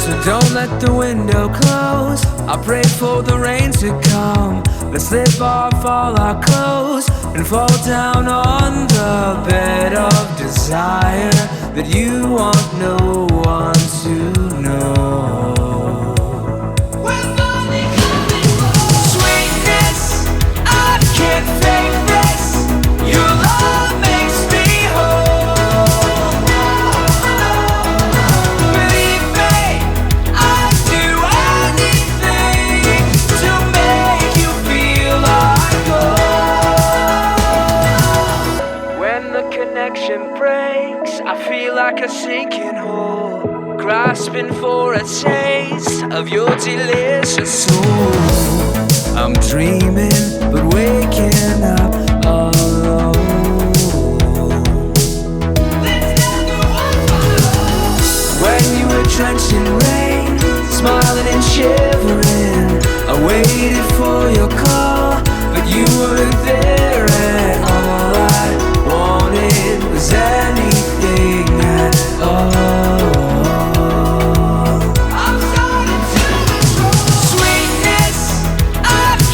So don't let the window close, I pray for the rain to come. Let's slip off all our clothes and fall down on the bed of desire that you want no one to know. Sweetness, I can't fake this. Your love makes me whole. Believe me, I'd do anything to make you feel like home. When the connection breaks, I feel like a sinking hole, grasping for a taste of your delicious soul. I'm dreaming, but waking up alone. When you were drenched in rain, smiling and shivering, I waited for your call, but you weren't there, and all I wanted was anything at all. I'm starting to sweetness, I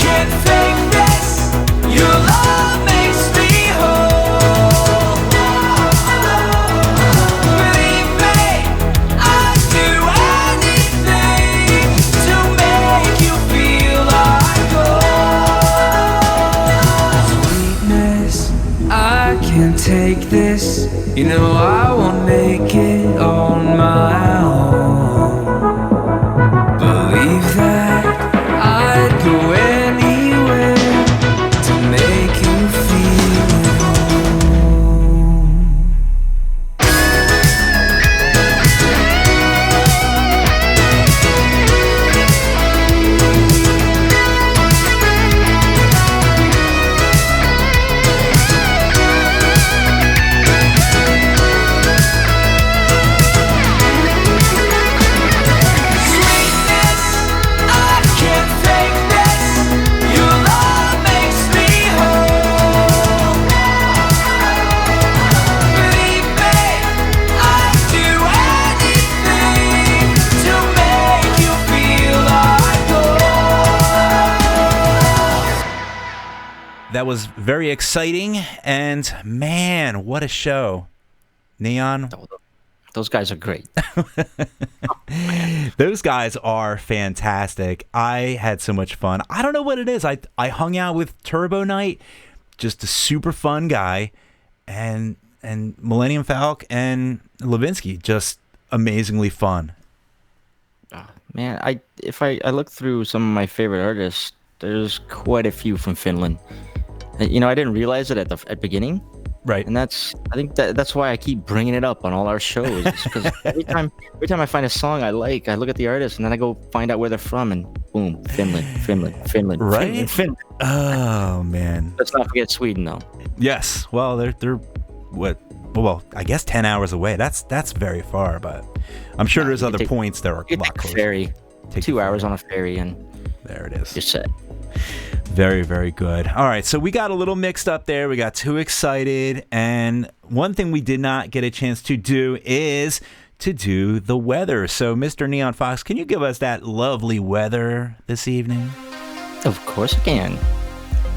can't fake this. Your love makes me whole. Believe me, I'd do anything to make you feel like home. Sweetness, I can't take this. You know I won't make it on my own. Believe that I'd go anywhere to make you feel home. Sweetness, I can't fake this. Your love makes me whole. Believe me, I'd do anything to make you feel like home. That was very exciting, and man, what a show. Neon, Those guys are great. those guys are fantastic. I had so much fun. I don't know what it is. I hung out with Turbo Knight, just a super fun guy, and Millennium Falck and Levinsky, just amazingly fun. Man, I look through some of my favorite artists, there's quite a few from Finland. You know, I didn't realize it at the beginning, Right. and I think that's why I keep bringing it up on all our shows. Because every time I find a song I like, I look at the artist and then I go find out where they're from, and boom, Finland, Right? Finland. Oh man. Let's not forget Sweden, though. Yes. Well, they're what? Well, I guess 10 hours away. That's very far, but I'm sure there's other points that are a You lot take a closer. ferry, Take 2 the hours ferry. on a ferry, and There it is. you're set. Very, very good. All right, so we got a little mixed up there. We got too excited, and one thing we did not get a chance to do is to do the weather. So, Mr. Neon Fox, can you give us that lovely weather this evening? Of course I can.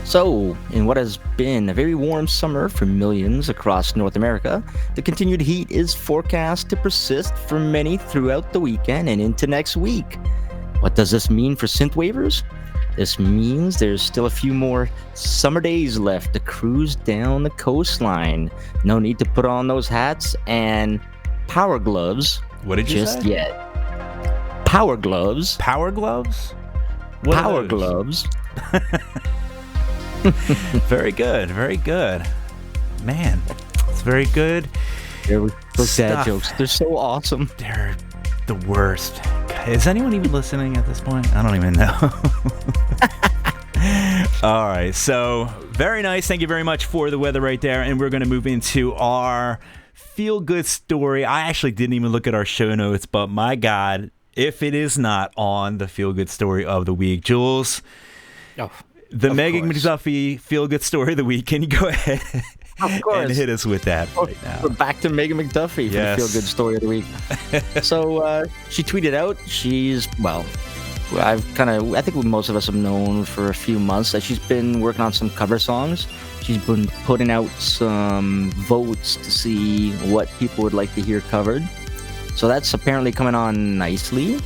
So, in what has been a very warm summer for millions across North America, the continued heat is forecast to persist for many throughout the weekend and into next week. What does this mean for synthwavers? This means there's still a few more summer days left to cruise down the coastline. No need to put on those hats and power gloves What did you just say? yet. Power gloves. Power gloves? What are Power those? gloves. Very good. Very good. Man, it's very good. Those dad Stuff. jokes. They're so awesome. They're the worst. Is anyone even listening at this point? I don't even know. All right. So, very nice. Thank you very much for the weather right there. And we're going to move into our feel-good story. I actually didn't even look at our show notes, but my God, if it is not on the feel-good story of the week. Jules, the Megan McDuffie feel-good story of the week. Can you go ahead and hit us with that right now? We're back to Megan McDuffie for Yes. the feel-good story of the week. So she tweeted out, I think most of us have known for a few months that she's been working on some cover songs. She's been putting out some votes to see what people would like to hear covered. So that's apparently coming on nicely.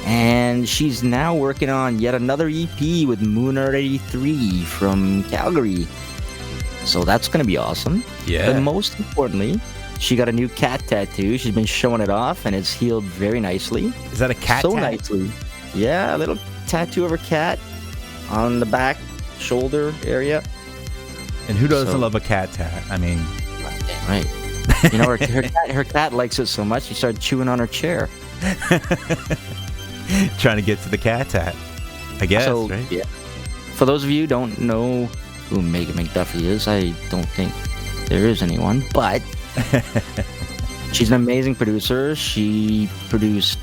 And she's now working on yet another EP with Moonart 83 from Calgary. So that's going to be awesome. Yeah. But most importantly, she got a new cat tattoo. She's been showing it off, and it's healed very nicely. Is that a cat So tat? nicely. Yeah, a little tattoo of her cat on the back shoulder area. And who doesn't So- love a cat tat? I mean, Right. You know, her cat likes it so much, she started chewing on her chair. trying to get to the cat tat, I guess, So, right? yeah. For those of you who don't know who Megan McDuffie is, I don't think there is anyone, but she's an amazing producer. She produced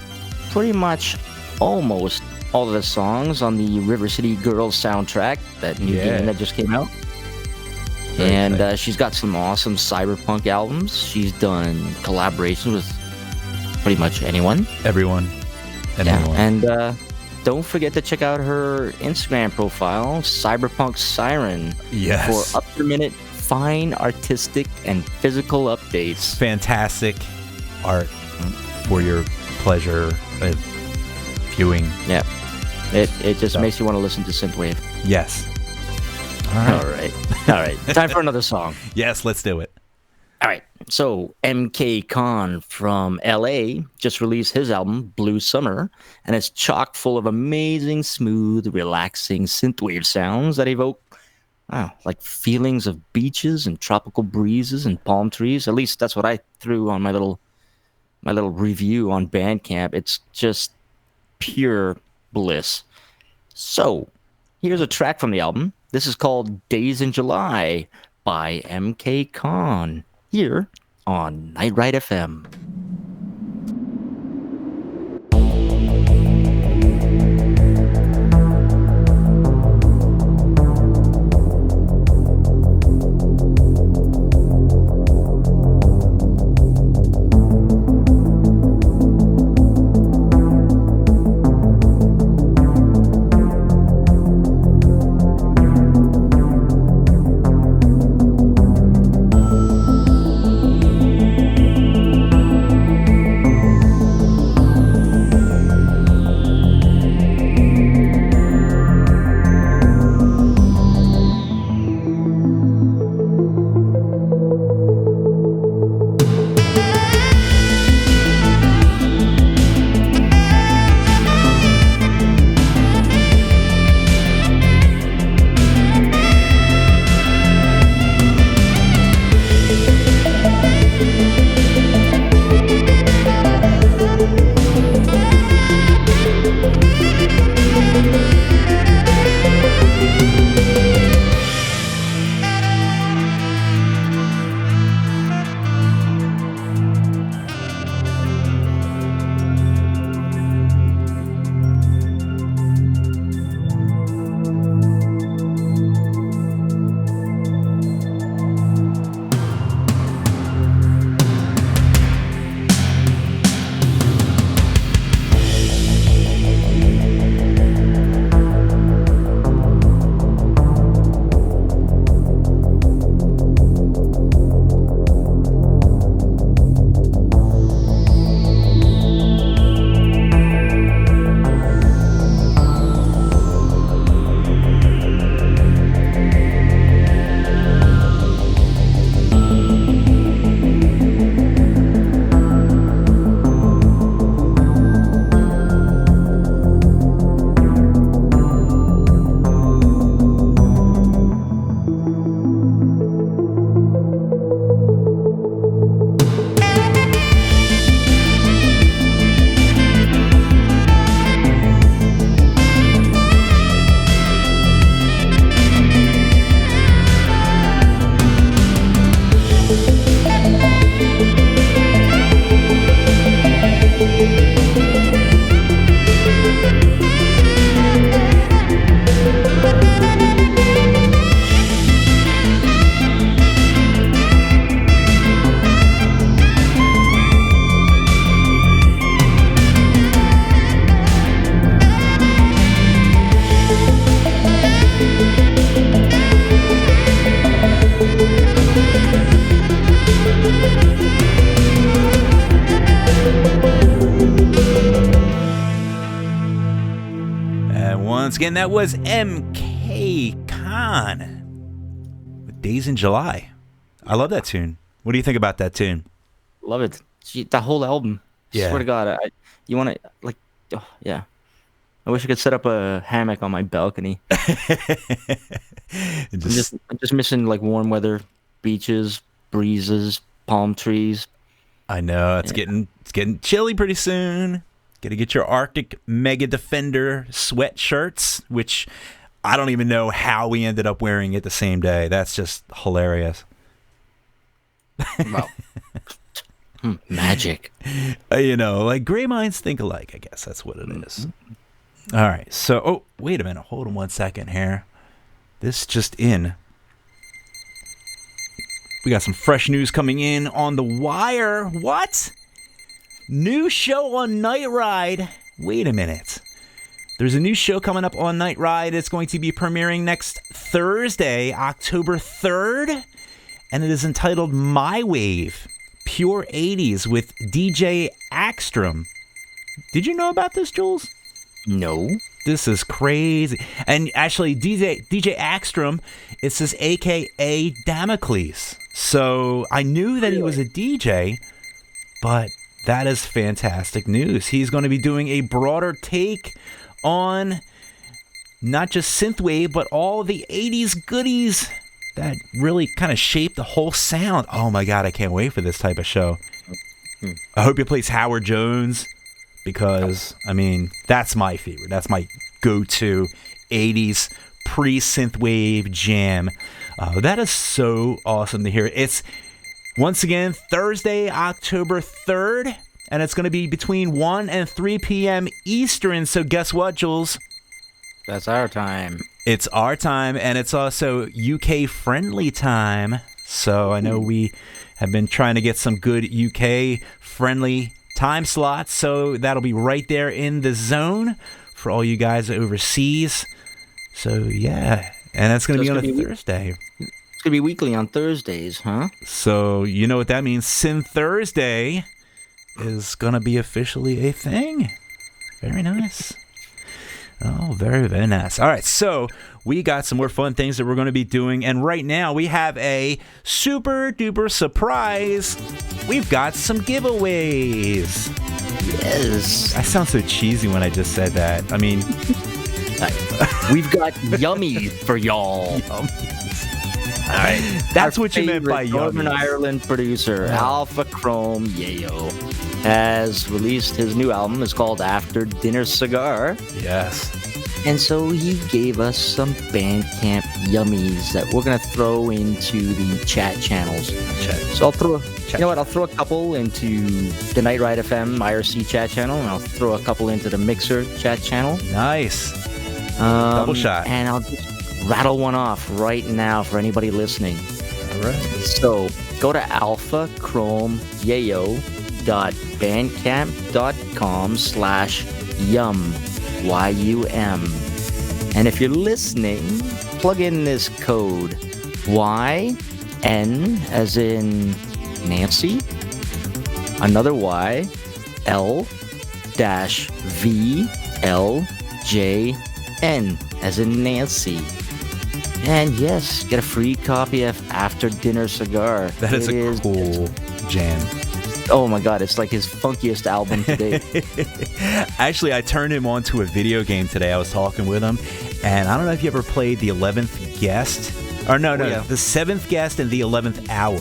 pretty much almost all of the songs on the River City Girls soundtrack, that new Yeah. game that just came out. Very And exciting. she's got some awesome cyberpunk albums. She's done collaborations with pretty much anyone. Everyone. And Yeah, everyone. and don't forget to check out her Instagram profile, Cyberpunk Siren, Yes. for up-to-minute, fine artistic and physical updates. Fantastic art for your pleasure of viewing. Yeah, it just So- makes you want to listen to synthwave. Yes. All right. All right. Time for another song. Yes, let's do it. All right. So MK Khan from LA just released his album Blue Summer, and it's chock full of amazing, smooth, relaxing synthwave sounds that evoke like feelings of beaches and tropical breezes and palm trees. At least that's what I threw on my little review on Bandcamp. It's just pure bliss. So, here's a track from the album. This is called Days in July by MK Khan, here on Night Ride FM. once again, that was MK Khan with Days in July. I love that tune. What do you think about that tune? Love it. Gee, that whole album. Yeah. Swear to God, you want to like, oh, yeah. I wish I could set up a hammock on my balcony. I'm just missing like warm weather, beaches, breezes, palm trees. I know it's getting chilly pretty soon. Got to get your Arctic Mega Defender sweatshirts, which I don't even know how we ended up wearing it the same day. That's just hilarious. Wow. Magic. Like gray minds think alike, I guess that's what it is. All right. So, wait a minute. Hold on 1 second here. This just in. We got some fresh news coming in on the wire. What? New show on Night Ride. Wait a minute. There's a new show coming up on Night Ride. It's going to be premiering next Thursday, October 3rd. And it is entitled My Wave, Pure 80s with DJ Axstrom. Did you know about this, Jules? No. This is crazy. And actually, DJ Axstrom, it says AKA Damocles. So I knew that he was a DJ, but that is fantastic news. He's going to be doing a broader take on not just synthwave, but all the 80s goodies that really kind of shaped the whole sound. Oh my God, I can't wait for this type of show. I hope he plays Howard Jones, because, I mean, that's my favorite. That's my go-to 80s pre-synthwave jam. That is so awesome to hear. It's, once again, Thursday, October 3rd, and it's going to be between 1 and 3 p.m. Eastern. So guess what, Jules? That's our time. It's our time, and it's also UK-friendly time. So I know we have been trying to get some good UK-friendly time slots, so that'll be right there in the zone for all you guys overseas. So yeah, and that's going to be on a Thursday. It's going to be weekly on Thursdays, huh? So you know what that means. Sin Thursday is going to be officially a thing. Very nice. Oh, very, very nice. All right, so we got some more fun things that we're going to be doing, and right now we have a super duper surprise. We've got some giveaways. Yes. I sound so cheesy when I just said that. I mean, we've got yummy for y'all. All right, that's what you meant by Northern yummy. Ireland producer Alpha Chrome Yayo has released his new album. It's called After Dinner Cigar. Yes. And so he gave us some Bandcamp yummies that we're going to throw into the chat channels. So I'll throw, I'll throw a couple into the Night Ride FM IRC chat channel, and I'll throw a couple into the Mixer chat channel. Nice. Double shot. And I'll just rattle one off right now for anybody listening. All right. So go to alphachromeyayo.bandcamp.com/yum. YUM. And if you're listening, plug in this code YN as in Nancy, another Y, L-VLJN as in Nancy. And yes, get a free copy of After Dinner Cigar. That is a cool jam. Oh my God, it's like his funkiest album to date. Actually, I turned him on to a video game today. I was talking with him, and I don't know if you ever played The 11th Guest. Or no, yeah. The 7th Guest and The 11th Hour.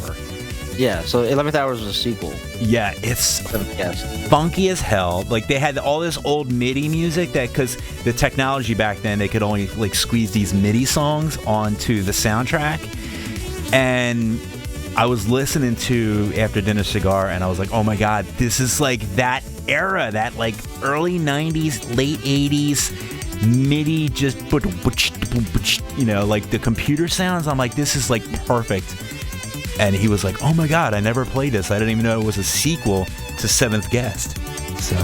Yeah, so 11th Hour is a sequel. Yeah, it's 7th Guest. funky as hell. Like, they had all this old MIDI music that, because the technology back then, they could only like squeeze these MIDI songs onto the soundtrack. And I was listening to After Dinner Cigar, and I was like, oh my God, this is like that era, that like early 90s, late 80s MIDI, just, like the computer sounds. I'm like, this is like perfect. And he was like, oh my God, I never played this. I didn't even know it was a sequel to 7th Guest. So,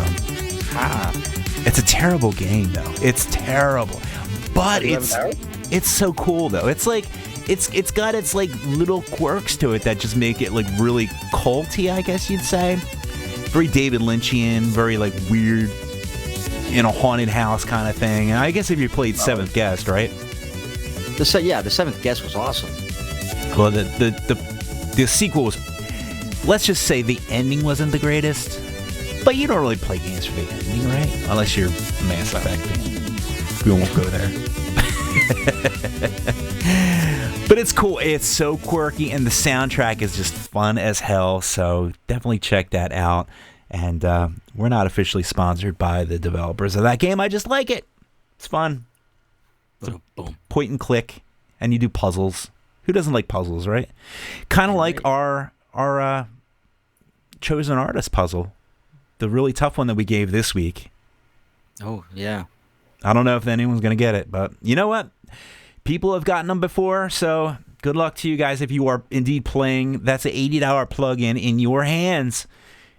it's a terrible game though. It's terrible. But it's so cool though. It's like, it's got its like little quirks to it that just make it like really culty, I guess you'd say. Very David Lynchian, very like weird, in a haunted house kind of thing. And I guess if you played Seventh Guest, right? The Seventh Guest was awesome. Well, the sequel was, let's just say the ending wasn't the greatest. But you don't really play games for the ending, right? Unless you're a Mass Effect fan. We won't go there. But it's cool. It's so quirky, and the soundtrack is just fun as hell. So definitely check that out. And we're not officially sponsored by the developers of that game. I just like it. It's fun. It's a point and click, and you do puzzles. Who doesn't like puzzles, right? Kind of like our chosen artist puzzle. The really tough one that we gave this week. Oh, yeah. I don't know if anyone's going to get it, but you know what? People have gotten them before, so good luck to you guys if you are indeed playing. That's an $80 plug-in in your hands.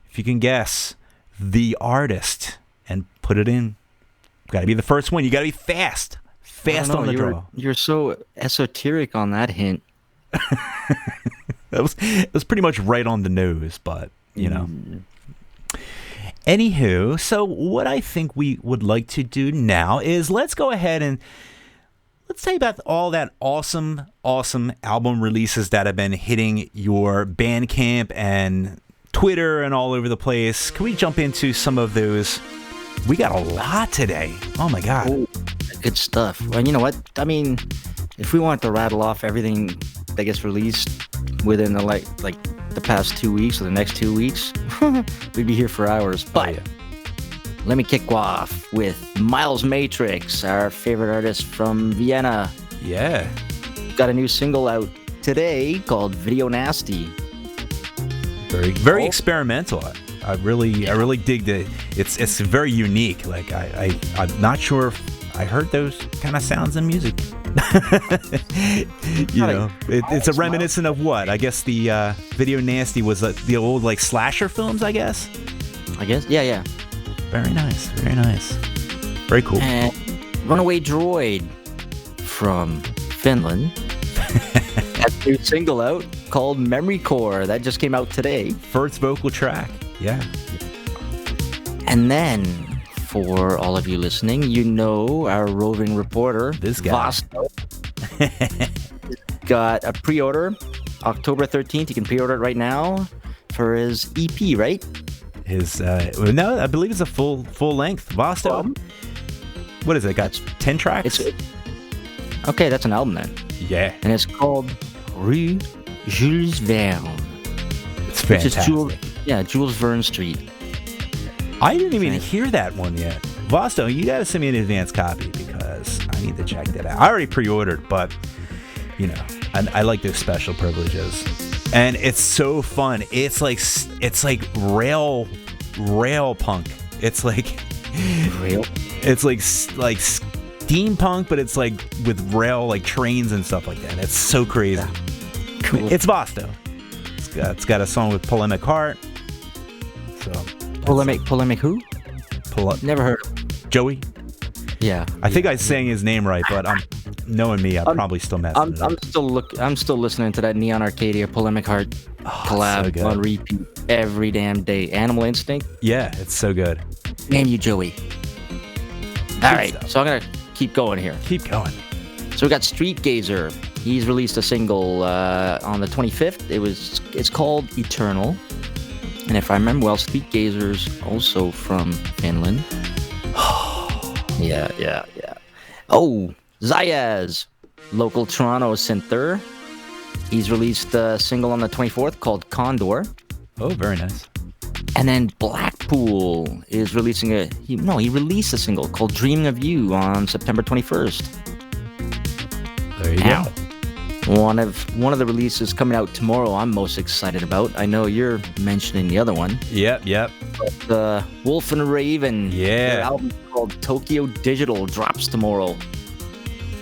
If you can guess the artist and put it in. Got to be the first one. You got to be fast. Fast on the draw. You're so esoteric on that hint. It was pretty much right on the nose, but, you know. Anywho, so what I think we would like to do now is let's go ahead and let's say about all that awesome album releases that have been hitting your Bandcamp and Twitter and all over the place. Can we jump into some of those? We got a lot today. Oh my God. Oh, good stuff. Well, you know what? I mean, if we want to rattle off everything that gets released within the like the past 2 weeks or the next 2 weeks, we'd be here for hours. But let me kick off with Miles Matrix, our favorite artist from Vienna. Yeah. Got a new single out today called Video Nasty. Very experimental. I really dig the. It's very unique. Like I'm not sure if I heard those kind of sounds in music. It's a reminiscent of what? I guess the Video Nasty was the old like slasher films. I guess. Yeah. Very nice. Very cool. And Runaway Droid from Finland has a new single out called Memory Core that just came out today. First vocal track. Yeah. And then, for all of you listening, you know our roving reporter, this guy, Vosto, got a pre-order, October 13th. You can pre-order it right now for his EP, right? His no, I believe it's a full length. Vosto. What is it? Got 10 tracks? Okay, that's an album then. Yeah. And it's called Rue Jules Verne. It's fantastic. Which is Jules Verne Street. I didn't even hear that one yet. Vosto, you gotta send me an advance copy because I need to check that out. I already pre-ordered, but you know, I like those special privileges, and it's so fun. It's like rail punk. It's like rail. It's like steampunk, but it's like with rail, like trains and stuff like that. It's so crazy. Yeah. Cool. It's Vosto. It's got a song with Polemic Heart. So Polemic who? Never heard of him. Joey? Yeah. I think I sang his name right, but knowing me, I'm probably still messing it up. I'm still listening to that Neon Arcadia Polemic Heart collab on repeat every damn day. Animal Instinct? Yeah, it's so good. Name you Joey. All right, so I'm gonna keep going here. Keep going. So we got Street Gazer. He's released a single on the 25th. It's called Eternal. And if I remember well, Street Gazer's also from Finland. Yeah. Oh, Zayas, local Toronto synthler. He's released a single on the 24th called Condor. Oh, very nice. And then Blackpool is releasing he released a single called Dreaming of You on September 21st. There you go. One of the releases coming out tomorrow I'm most excited about. I know you're mentioning the other one. Yep. The Wolf and Raven. Yeah. Their album called Tokyo Digital drops tomorrow.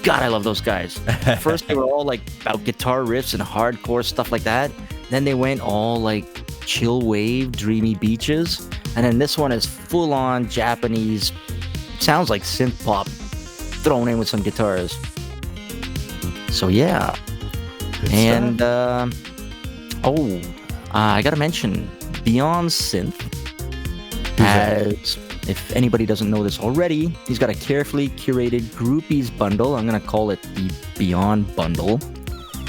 God, I love those guys. First they were all like about guitar riffs and hardcore stuff like that. Then they went all like chill wave, dreamy beaches. And then this one is full on Japanese, sounds like synth pop thrown in with some guitars. So yeah. Good and I gotta mention Beyond Synth has if anybody doesn't know this already, he's got a carefully curated groupies bundle. I'm going to call it the Beyond Bundle.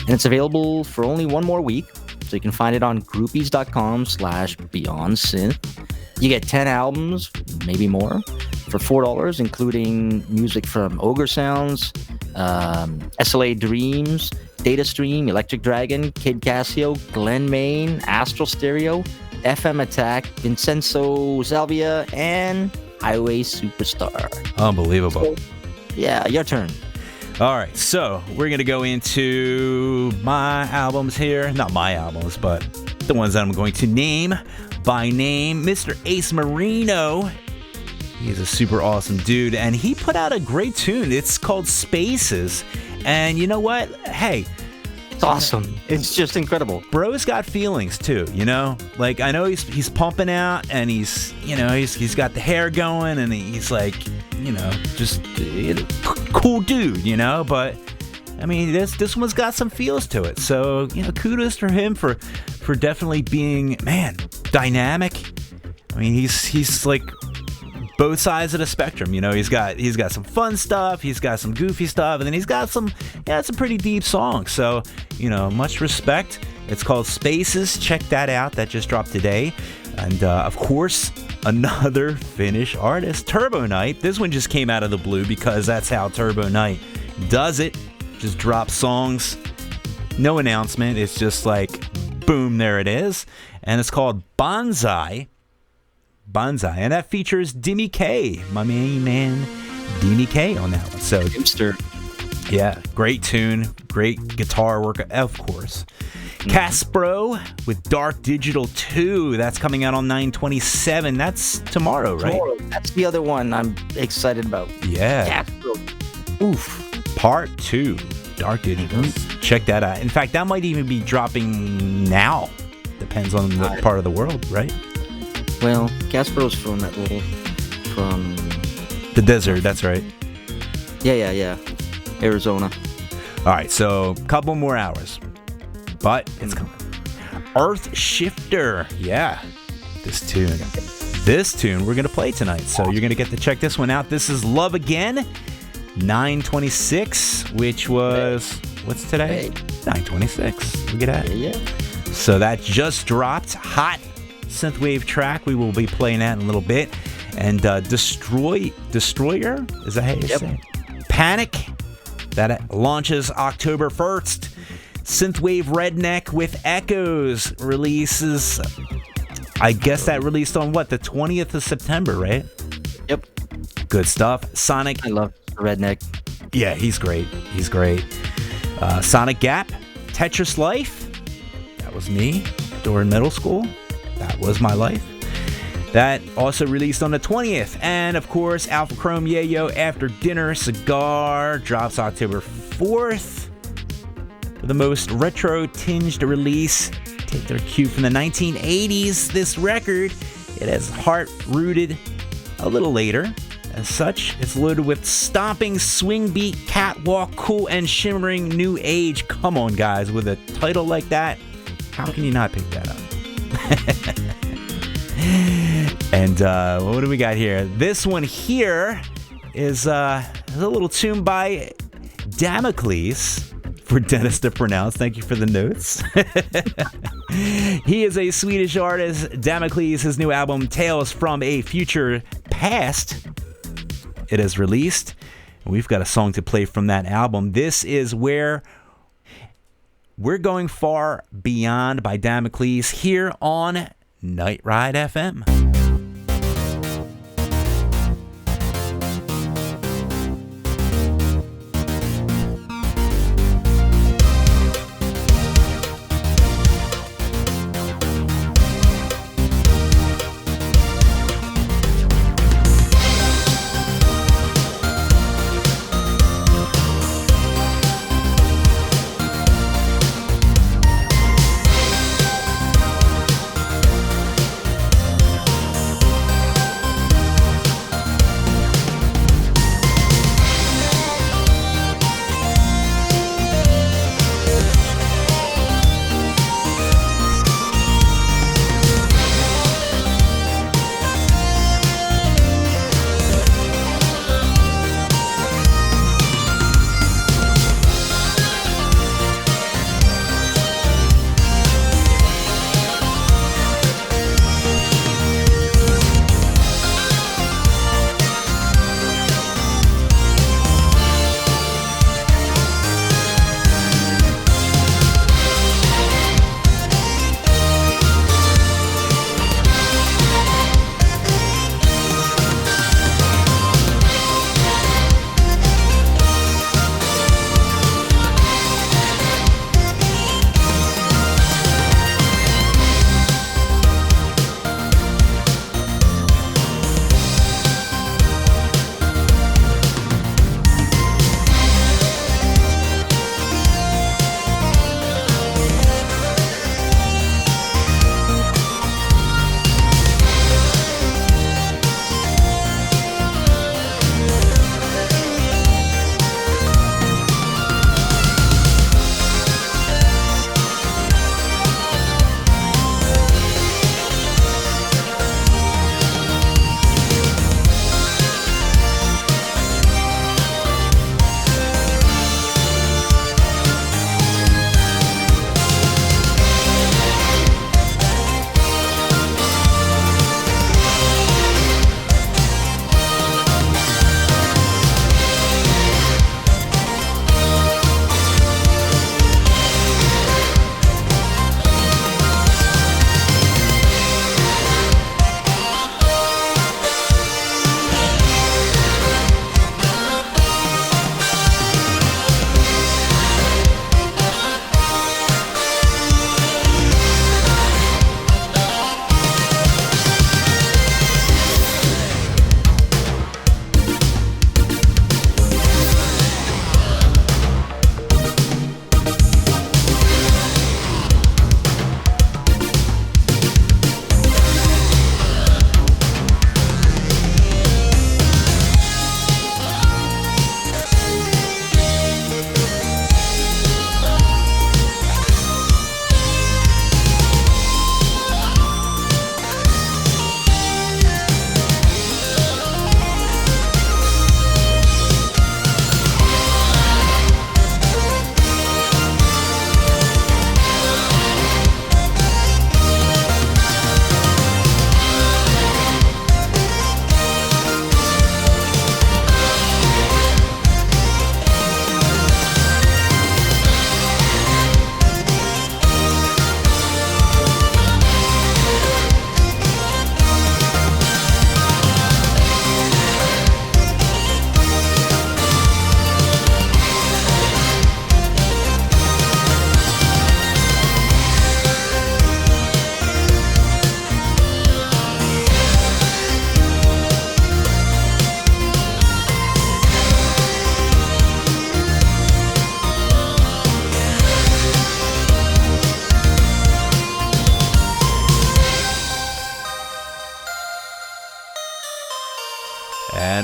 And it's available for only one more week. So you can find it on groupies.com/BeyondSynth. You get 10 albums, maybe more, for $4, including music from Ogre Sounds, SLA Dreams, Data Stream, Electric Dragon, Kid Casio, Glen Main, Astral Stereo, FM Attack, Vincenzo Salvia, and Highway Superstar. Unbelievable. Yeah, your turn. All right, so we're going to go into my albums here. Not my albums, but the ones that I'm going to name by name. Mr. Ace Marino. He's a super awesome dude, and he put out a great tune. It's called Spaces, and you know what? Hey, it's awesome. It's just incredible. Bro's got feelings too, you know? Like, I know he's pumping out, and he's got the hair going, and he's like, just cool dude, you know? But I mean, this one's got some feels to it. So, kudos for him for definitely being, man, dynamic. I mean, he's like both sides of the spectrum. He's got some fun stuff, he's got some goofy stuff, and then he's got some pretty deep songs. So, much respect. It's called Spaces. Check that out. That just dropped today. And of course, another Finnish artist, Turbo Knight. This one just came out of the blue because that's how Turbo Knight does it. Just drops songs, no announcement. It's just like, boom, there it is. And it's called Bonsai. And that features Dimmy K, my main man, Dimmy K on that one. So, Hipster. Yeah, great tune, great guitar work, of course. Caspro with Dark Digital 2. That's coming out on 9/27. That's tomorrow, right? That's the other one I'm excited about. Yeah. Caspro. Oof. Part 2, Dark Digital. Check that out. In fact, that might even be dropping now. Depends on the part of the world, right? Well, Caspro's from the desert, that's right. Yeah. Arizona. All right, so a couple more hours. But it's coming. Earth Shifter. Yeah. This tune we're going to play tonight. So you're going to get to check this one out. This is Love Again. 9/26, which was, what's today? 9/26. Look at that. Yeah. So that just dropped. Hot synthwave track. We will be playing that in a little bit. And Destroyer, is that how you say it? Panic. That launches October 1st. Synthwave Redneck with Echoes releases. I guess that released on what? The 20th of September, right? Yep. Good stuff. Sonic. I love Redneck. Yeah, he's great. Sonic Gap. Tetris Life. That was me during middle school. That was my life. That also released on the 20th. And of course, Alpha Chrome Yayo After Dinner Cigar drops October 4th. The most retro-tinged release. Take their cue from the 1980s. This record, it has heart-rooted a little later. As such, it's loaded with stomping, swing beat, catwalk, cool, and shimmering new age. Come on, guys, with a title like that, how can you not pick that up? And what do we got here? This one here is a little tune by Damocles. For Dennis to pronounce. Thank you for the notes. He is a Swedish artist. Damocles, his new album, Tales from a Future Past. It is released. We've got a song to play from that album. This is Where We're Going Far Beyond by Damocles here on Night Ride FM.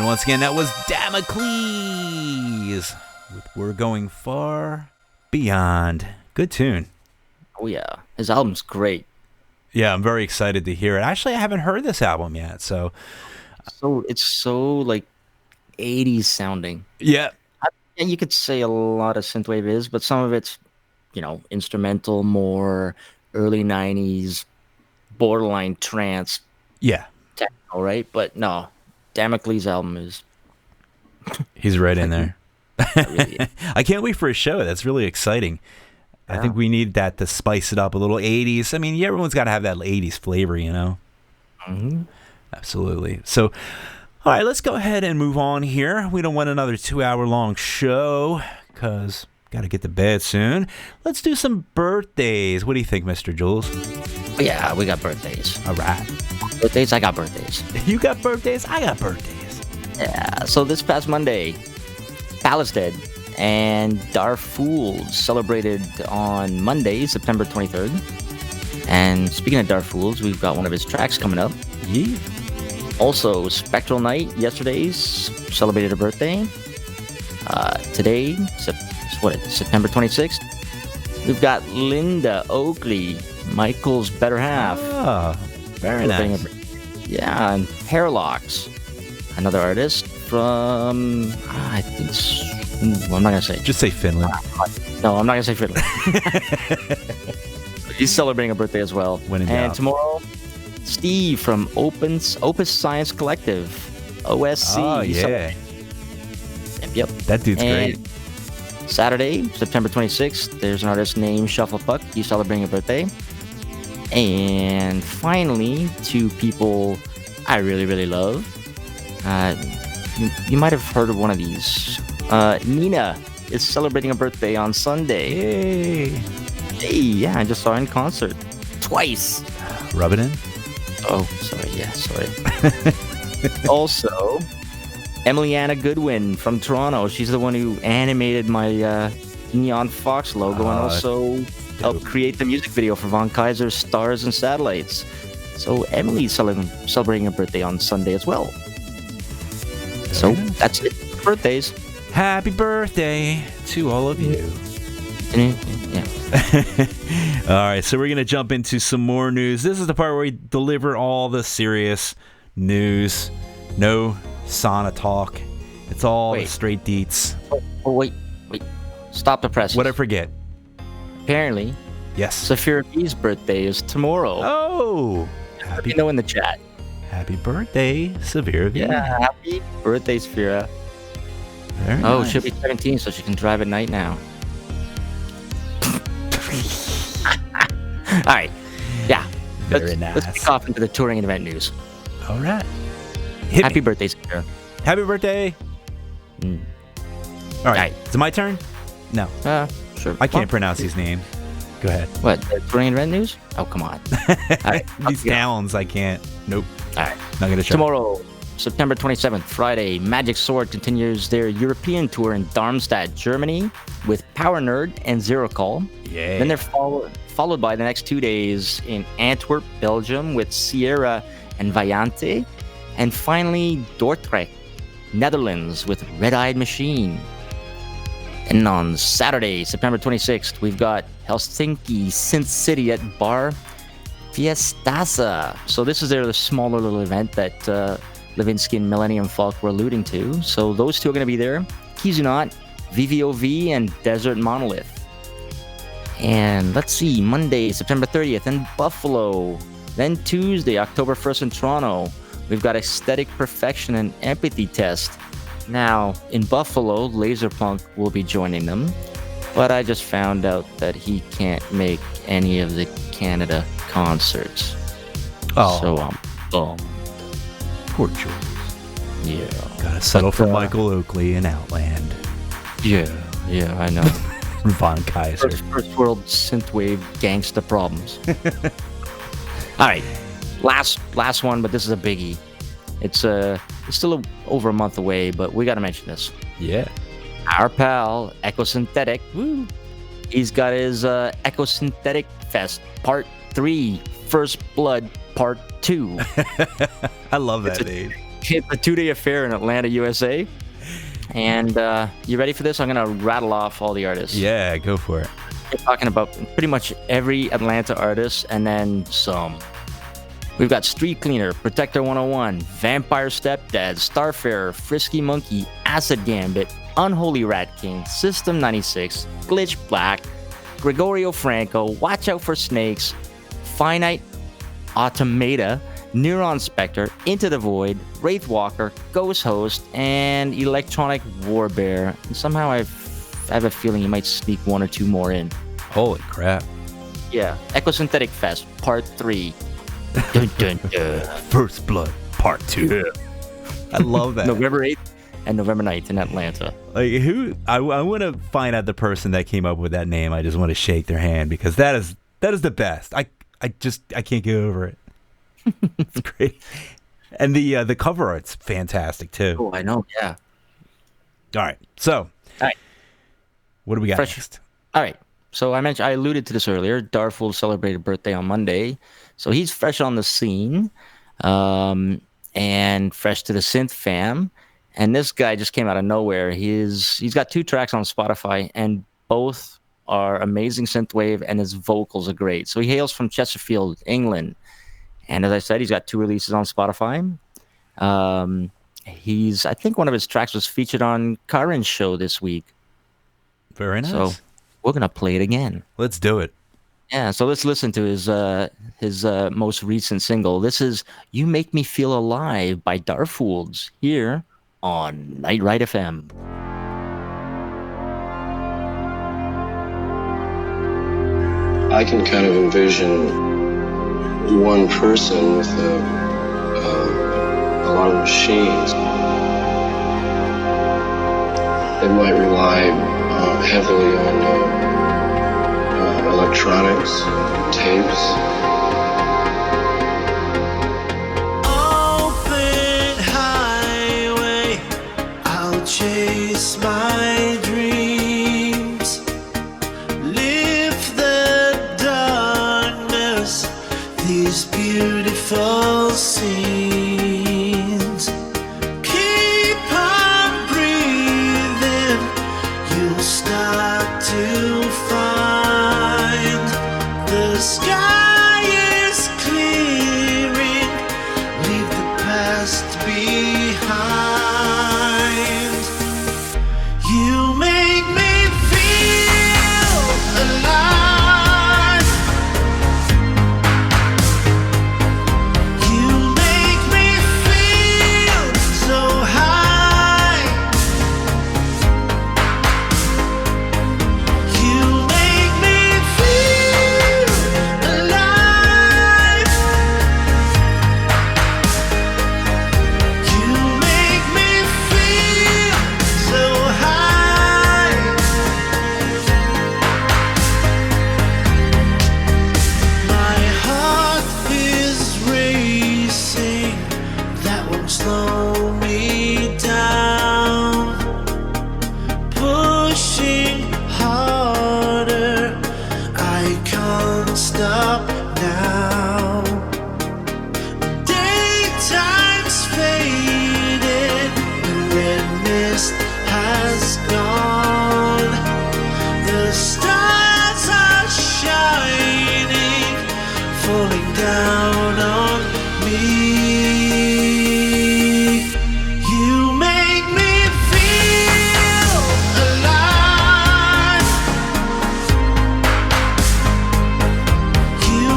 once again, that was Damocles with We're Going Far Beyond. Good tune. Oh, yeah. His album's great. Yeah, I'm very excited to hear it. Actually, I haven't heard this album yet, so... It's so, like, 80s sounding. Yeah. And you could say a lot of synthwave is, but some of it's, instrumental, more early 90s, borderline trance. Yeah. Techno, right? But no, Damocles' album is... He's right in there. Really I can't wait for his show. That's really exciting. I think we need that to spice it up a little. 80s. I mean, everyone's got to have that 80s flavor, Mm-hmm. Absolutely. So, all right, let's go ahead and move on here. We don't want another 2-hour-long show because got to get to bed soon. Let's do some birthdays. What do you think, Mr. Jules? Yeah, we got birthdays. All right. Birthdays, I got birthdays. You got birthdays? I got birthdays. Yeah, so this past Monday, Palestine and Darfools celebrated on Monday, September 23rd. And speaking of Darfools, we've got one of his tracks coming up. Yeah. Also, Spectral Night, yesterday's, celebrated a birthday. Today, September 26th, we've got Linda Oakley, Michael's better half. Oh, very nice. Yeah, and Hairlocks, another artist from, I think, I'm not going to say. Just say Finland. No, I'm not going to say Finland. He's celebrating a birthday as well. And tomorrow, Steve from Opus Science Collective, OSC. Oh, yeah. Yep. That dude's and great. Saturday, September 26th, there's an artist named Shufflepuck. He's celebrating a birthday. And finally, two people I really, really love. You might have heard of one of these. Nina is celebrating a birthday on Sunday. Yay. Hey, yeah, I just saw her in concert. Twice. Rub it in. Oh, sorry. Yeah, sorry. Also, Emiliana Goodwin from Toronto. She's the one who animated my Neon Fox logo and also helped create the music video for Von Kaiser's Stars and Satellites. So Emily's celebrating her birthday on Sunday as well. So that's it for birthdays. Happy birthday to all of you. Yeah. All right, so we're going to jump into some more news. This is the part where we deliver all the serious news. No sauna talk. It's all the straight deets. Oh, wait. Stop the press. What'd I forget? Apparently, yes, Saphira B's birthday is tomorrow. Oh! Let me know in the chat. Happy birthday, Saphira B. Yeah, happy birthday, Saphira. Very nice. She'll be 17, so she can drive at night now. All right. Yeah. Very nice. Let's kick off into the touring and event news. All right. Happy birthday, Saphira. Happy birthday. All right. Is it my turn? No. Sure. I can't pronounce his name. Go ahead. What? The touring and event news? Oh, come on. Right, these towns, I can't. Nope. All right. Not gonna try. Tomorrow, September 27th, Friday, Magic Sword continues their European tour in Darmstadt, Germany, with Power Nerd and Zero Call. Yeah. Then they're followed by the next 2 days in Antwerp, Belgium, with Sierra and Vayante. And finally, Dordrecht, Netherlands, with Red Eyed Machine. And on Saturday, September 26th, we've got Helsinki Synth City at Bar Fiestasa. So this is their smaller little event that Levinsky and Millennium Falck were alluding to. So those two are going to be there. Kizunat, VVOV, and Desert Monolith. And let's see, Monday, September 30th in Buffalo. Then Tuesday, October 1st in Toronto. We've got Aesthetic Perfection and Empathy Test. Now, in Buffalo, Laserpunk will be joining them. But I just found out that he can't make any of the Canada concerts. Oh. So I'm bummed. Poor Jules. Yeah. Gotta settle for Michael Oakley and Outland. Yeah, I know. Von Kaiser. First world synthwave gangsta problems. All right, last one, but this is a biggie. It's still over a month away, but we got to mention this. Yeah. Our pal Ecosynthetic. Woo. He's got his Ecosynthetic Fest Part 3, First Blood Part 2. I love that name. It's a 2-day affair in Atlanta, USA. And you ready for this? I'm going to rattle off all the artists. Yeah, go for it. We're talking about pretty much every Atlanta artist and then some. We've got Street Cleaner, Protector 101, Vampire Stepdad, Starfarer, Frisky Monkey, Acid Gambit, Unholy Rat King, System 96, Glitch Black, Gregorio Franco, Watch Out for Snakes, Finite Automata, Neuron Spectre, Into the Void, Wraith Walker, Ghost Host, and Electronic Warbear. And somehow I have a feeling you might sneak one or two more in. Holy crap. Yeah. Ecosynthetic Fest, Part 3. Dun, dun, dun. First Blood, Part 2. I love that. November 8th and November 9th in Atlanta. Like I want to find out the person that came up with that name. I just want to shake their hand because that is the best. I can't get over it. It's great. And the cover art's fantastic too. Oh, I know. Yeah. All right. So, all right. What do we got Fresh. next? All right. So I alluded to this earlier. Darful celebrated birthday on Monday. So he's fresh on the scene, and fresh to the synth fam. And this guy just came out of nowhere. He's got 2 tracks on Spotify, and both are amazing synthwave, and his vocals are great. So he hails from Chesterfield, England. And as I said, he's got 2 releases on Spotify. I think one of his tracks was featured on Karen's show this week. Very nice. So we're gonna play it again. Let's do it. Yeah, so let's listen to his most recent single. This is "You Make Me Feel Alive" by Darfools here on Night Ride FM. I can kind of envision one person with a lot of machines. They might rely heavily on electronics, tapes. Open highway, I'll chase my dreams. Lift the darkness, these beautiful scenes. Keep on breathing, you'll start to find the sky is clearing, leave the past behind. You make me feel alive. You make me feel so high. You make me feel alive. You make me feel so high. My heart is racing, that won't slow me down. Pushing harder, I can't stop now. Daytime's faded, the red mist has gone. The stars are shining, falling down on me. You make me feel alive. You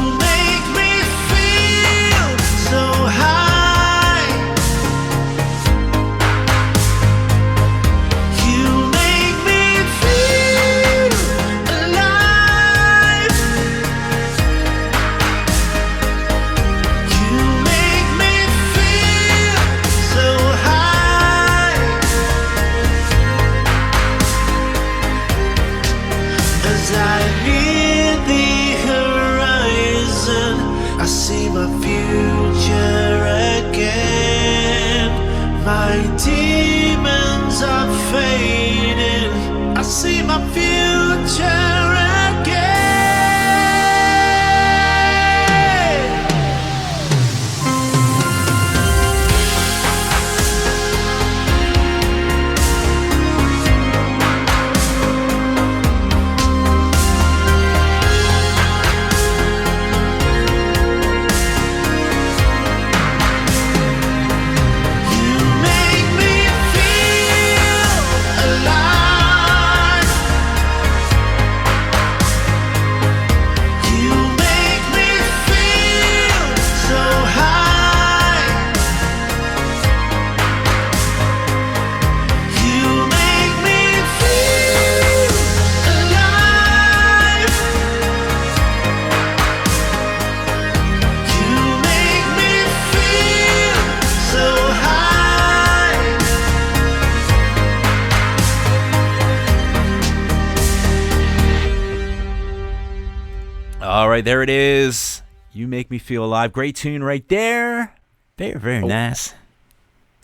All right, there it is. You Make Me Feel Alive. Great tune right there. Very, very nice.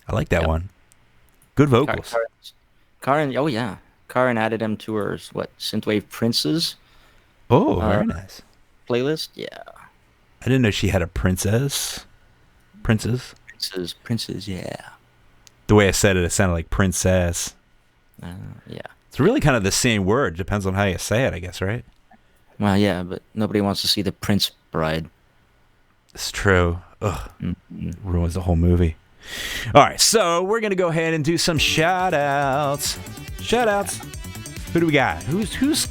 I like that one. Good vocals. Karen, oh yeah. Karen added them to her, Synthwave Princes Very nice. playlist. Yeah. I didn't know she had a princess. Princess? Princes, yeah. The way I said it sounded like princess. Yeah. It's really kind of the same word. Depends on how you say it, I guess, right? Well, yeah, but nobody wants to see the Prince Bride. It's true. Ugh. Ruins the whole movie. All right, so we're going to go ahead and do some shout-outs. Shout-outs. Who do we got? Who's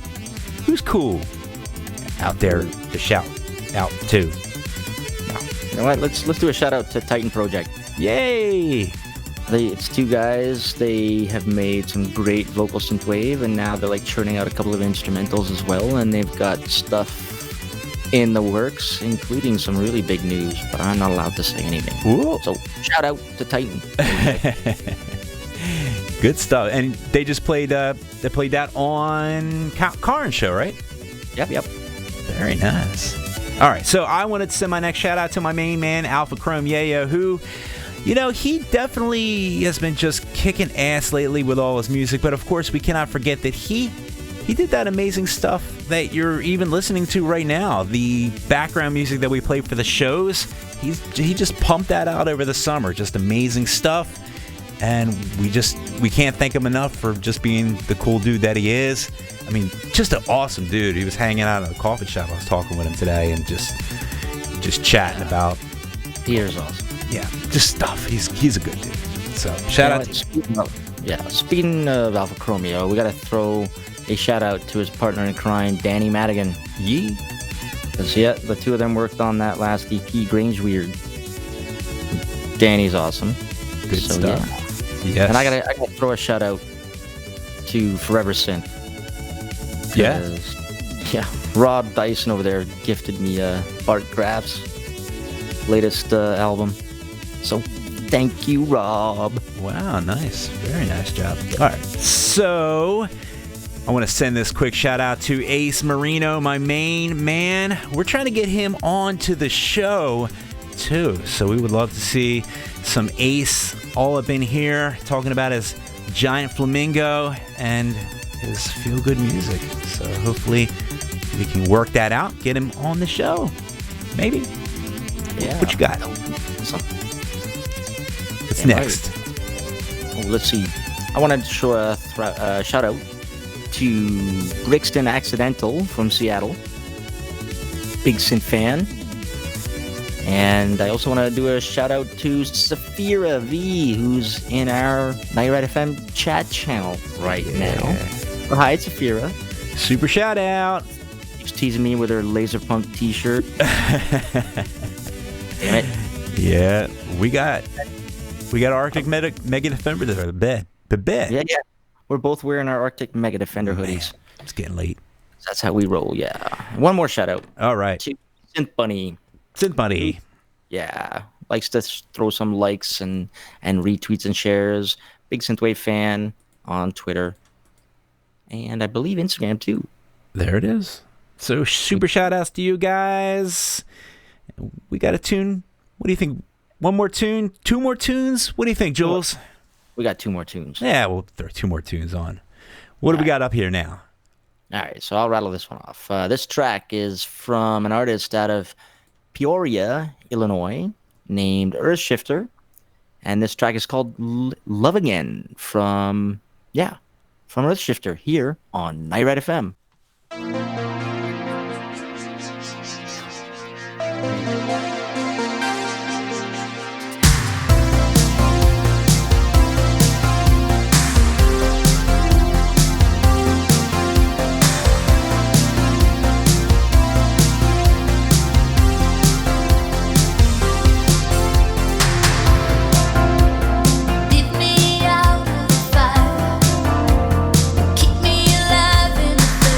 cool out there to shout out to? You know what? Let's do a shout-out to Titan Project. Yay! It's two guys. They have made some great vocal synthwave, and now they're like churning out a couple of instrumentals as well, and they've got stuff in the works, including some really big news, but I'm not allowed to say anything. Ooh. So shout out to Titan. Good stuff. And they just played that on Karin's show, right? Yep. Very nice. All right, so I wanted to send my next shout out to my main man, Alpha Chrome Yayo, who, you know, he definitely has been just kicking ass lately with all his music, but of course we cannot forget that he did that amazing stuff that you're even listening to right now. The background music that we play for the shows, he just pumped that out over the summer. Just amazing stuff. And we can't thank him enough for just being the cool dude that he is. I mean, just an awesome dude. He was hanging out at a coffee shop. I was talking with him today and just chatting about. He is awesome. Yeah, just stuff. He's a good dude. So shout out to Speaking of Alpha Chromeo, we got to throw a shout out to his partner in crime, Danny Madigan. Yee. Because the two of them worked on that last EP, Grange Weird. Danny's awesome. Good stuff. Yeah. Yes. And I gotta throw a shout out to Forever Synth. Yeah. Yeah. Rob Dyson over there gifted me Bart Graff's latest album. So thank you, Rob. Wow, nice. Very nice job. All right. So I want to send this quick shout out to Ace Marino, my main man. We're trying to get him onto the show too. So we would love to see some Ace all up in here talking about his giant flamingo and his feel-good music. So hopefully we can work that out, get him on the show. Maybe. Yeah. What you got? What's next? Right. Well, let's see. I wanted to show a shout out to Brixton Accidental from Seattle. Big synth fan. And I also want to do a shout out to Saphira V, who's in our Night Ride FM chat channel right now. Well, hi, Saphira. Super shout out. She's teasing me with her Laser Punk t-shirt. Damn it. Yeah, we got Arctic Mega Defender there. The bed. Yeah. We're both wearing our Arctic Mega Defender hoodies. It's getting late. That's how we roll, yeah. One more shout out. All right. To Synth Bunny. Synth Bunny. Yeah. Likes to throw some likes and retweets and shares. Big Synthwave fan on Twitter. And I believe Instagram too. There it is. So super shout outs to you guys. We got a tune. What do you think? One more tune? Two more tunes? What do you think, Jules? We got two more tunes. Yeah, we'll throw two more tunes on. What do we got up here now? All right, so I'll rattle this one off. This track is from an artist out of Peoria, Illinois, named Earthshifter. And this track is called Love Again from Earthshifter here on Night Ride FM. Leave me out of the fire, keep me alive in the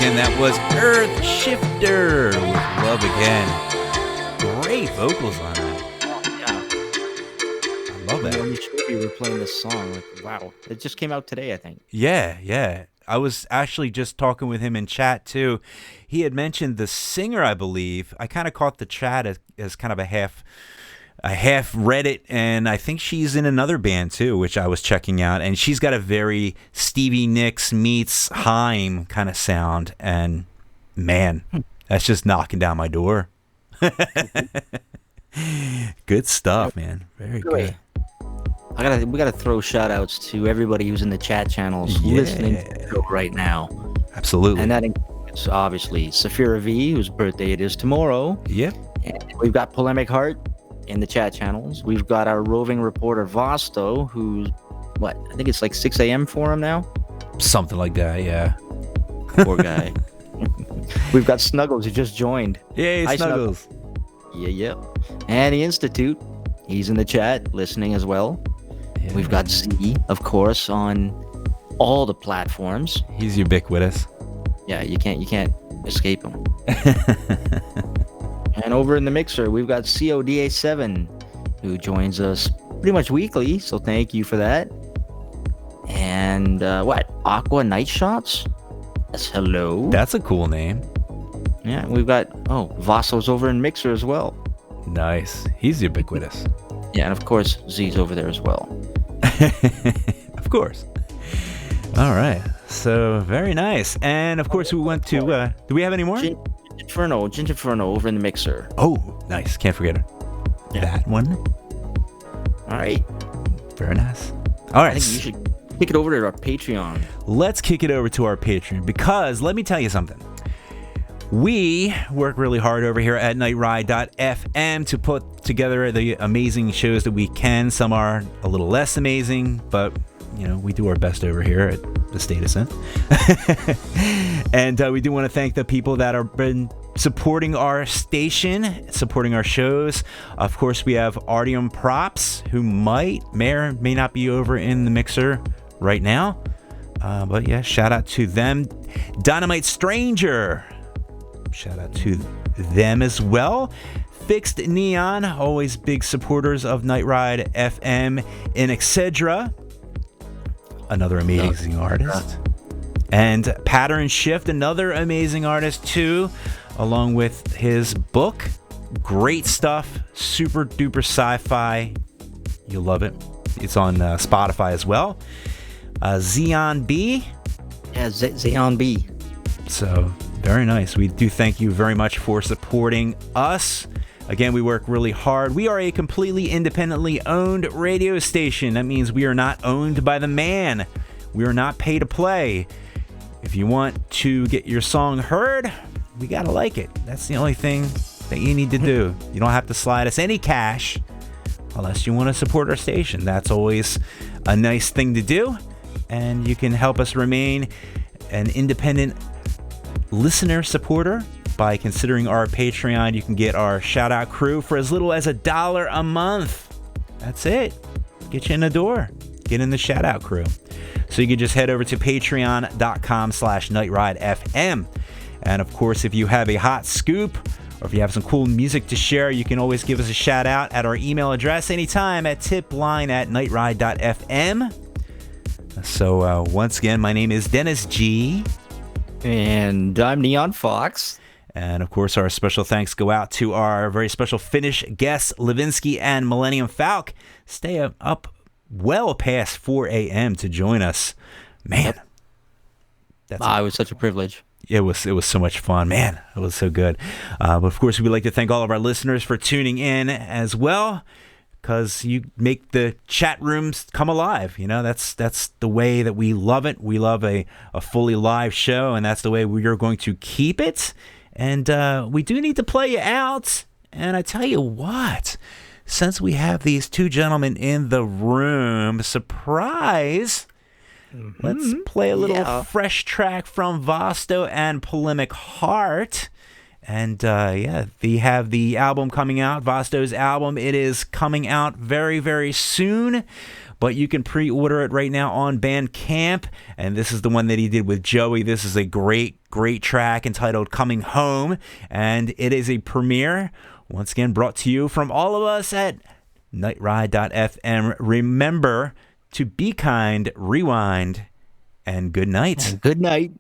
him. That was Earth Shifter with Love Again. Great vocals on that. Yeah. I love that. On the show, we were playing this song. Like, wow. It just came out today, I think. Yeah. I was actually just talking with him in chat too. He had mentioned the singer, I believe. I kind of caught the chat as kind of a half read it, and I think she's in another band too, which I was checking out, and she's got a very Stevie Nicks meets Haim kind of sound, and man, that's just knocking down my door. Good stuff, man. Very good. We gotta throw shout outs to everybody who's in the chat channels listening to the show right now. Absolutely. And that includes obviously Safira V, whose birthday it is tomorrow. Yep. And we've got Polemic Heart in the chat channels. We've got our roving reporter Vosto, who's I think it's like 6 a.m. for him now. Something like that, yeah. Poor guy. We've got Snuggles, who just joined. Yay, Hi, Snuggles. Yeah. And the Institute, he's in the chat listening as well. Yeah. We've got Z, of course, on all the platforms. He's ubiquitous. Yeah, you can't escape him. And over in the mixer, we've got CODA7, who joins us pretty much weekly, so thank you for that. And Aqua Night Shots? Yes, hello. That's a cool name. Yeah, we've got Vaso's over in mixer as well. Nice. He's ubiquitous. Yeah, and of course Z's over there as well. Of course. All right. So very nice. And of course we went to do we have any more? Gingerferno over in the mixer. Oh, nice. Can't forget that one. All right. Very nice. All right. I think you should kick it over to our Patreon. Let's kick it over to our Patreon, because let me tell you something. We work really hard over here at nightride.fm to put together the amazing shows that we can. Some are a little less amazing, but we do our best over here at the State of Synth. And we do want to thank the people that have been supporting our station, supporting our shows. Of course, we have Artyom Props, who may or may not be over in the mixer right now. But yeah, shout out to them. Dynamite Stranger, shout out to them as well. Fixed Neon, always big supporters of Night Ride FM. In Excedra, another amazing artist. And Pattern Shift, another amazing artist too, along with his book. Great stuff, super duper sci-fi. You'll love it. It's on Spotify as well. Xeon B. Yeah, Xeon B. So, very nice. We do thank you very much for supporting us. Again, we work really hard. We are a completely independently owned radio station. That means we are not owned by the man. We are not pay to play. If you want to get your song heard, we gotta like it. That's the only thing that you need to do. You don't have to slide us any cash unless you want to support our station. That's always a nice thing to do. And you can help us remain an independent listener supporter by considering our Patreon. You can get our shout out crew for as little as $1 a month. That's it. Get you in the door. Get in the shout out crew. So you can just head over to patreon.com/nightridefm. And of course, if you have a hot scoop or if you have some cool music to share, you can always give us a shout out at our email address anytime at tipline@nightride.fm. So once again, my name is Dennis G. And I'm Neon Fox. And of course, our special thanks go out to our very special Finnish guests, Levinsky and Millennium Falck. Stay up well past 4 a.m. to join us. Man. It was such a privilege. It was so much fun, man. It was so good. But of course, we'd like to thank all of our listeners for tuning in as well, because you make the chat rooms come alive. That's the way that we love it. We love a fully live show, and that's the way we are going to keep it. And we do need to play you out. And I tell you what, since we have these two gentlemen in the room, surprise. Let's play a little fresh track from Vosto and Polemic Heart. And they have the album coming out, Vosto's album. It is coming out very, very soon. but you can pre-order it right now on Bandcamp. And this is the one that he did with Joey. This is a great track entitled Coming Home. And it is a premiere, once again, brought to you from all of us at nightride.fm. Remember to be kind, rewind, and good night. Good night.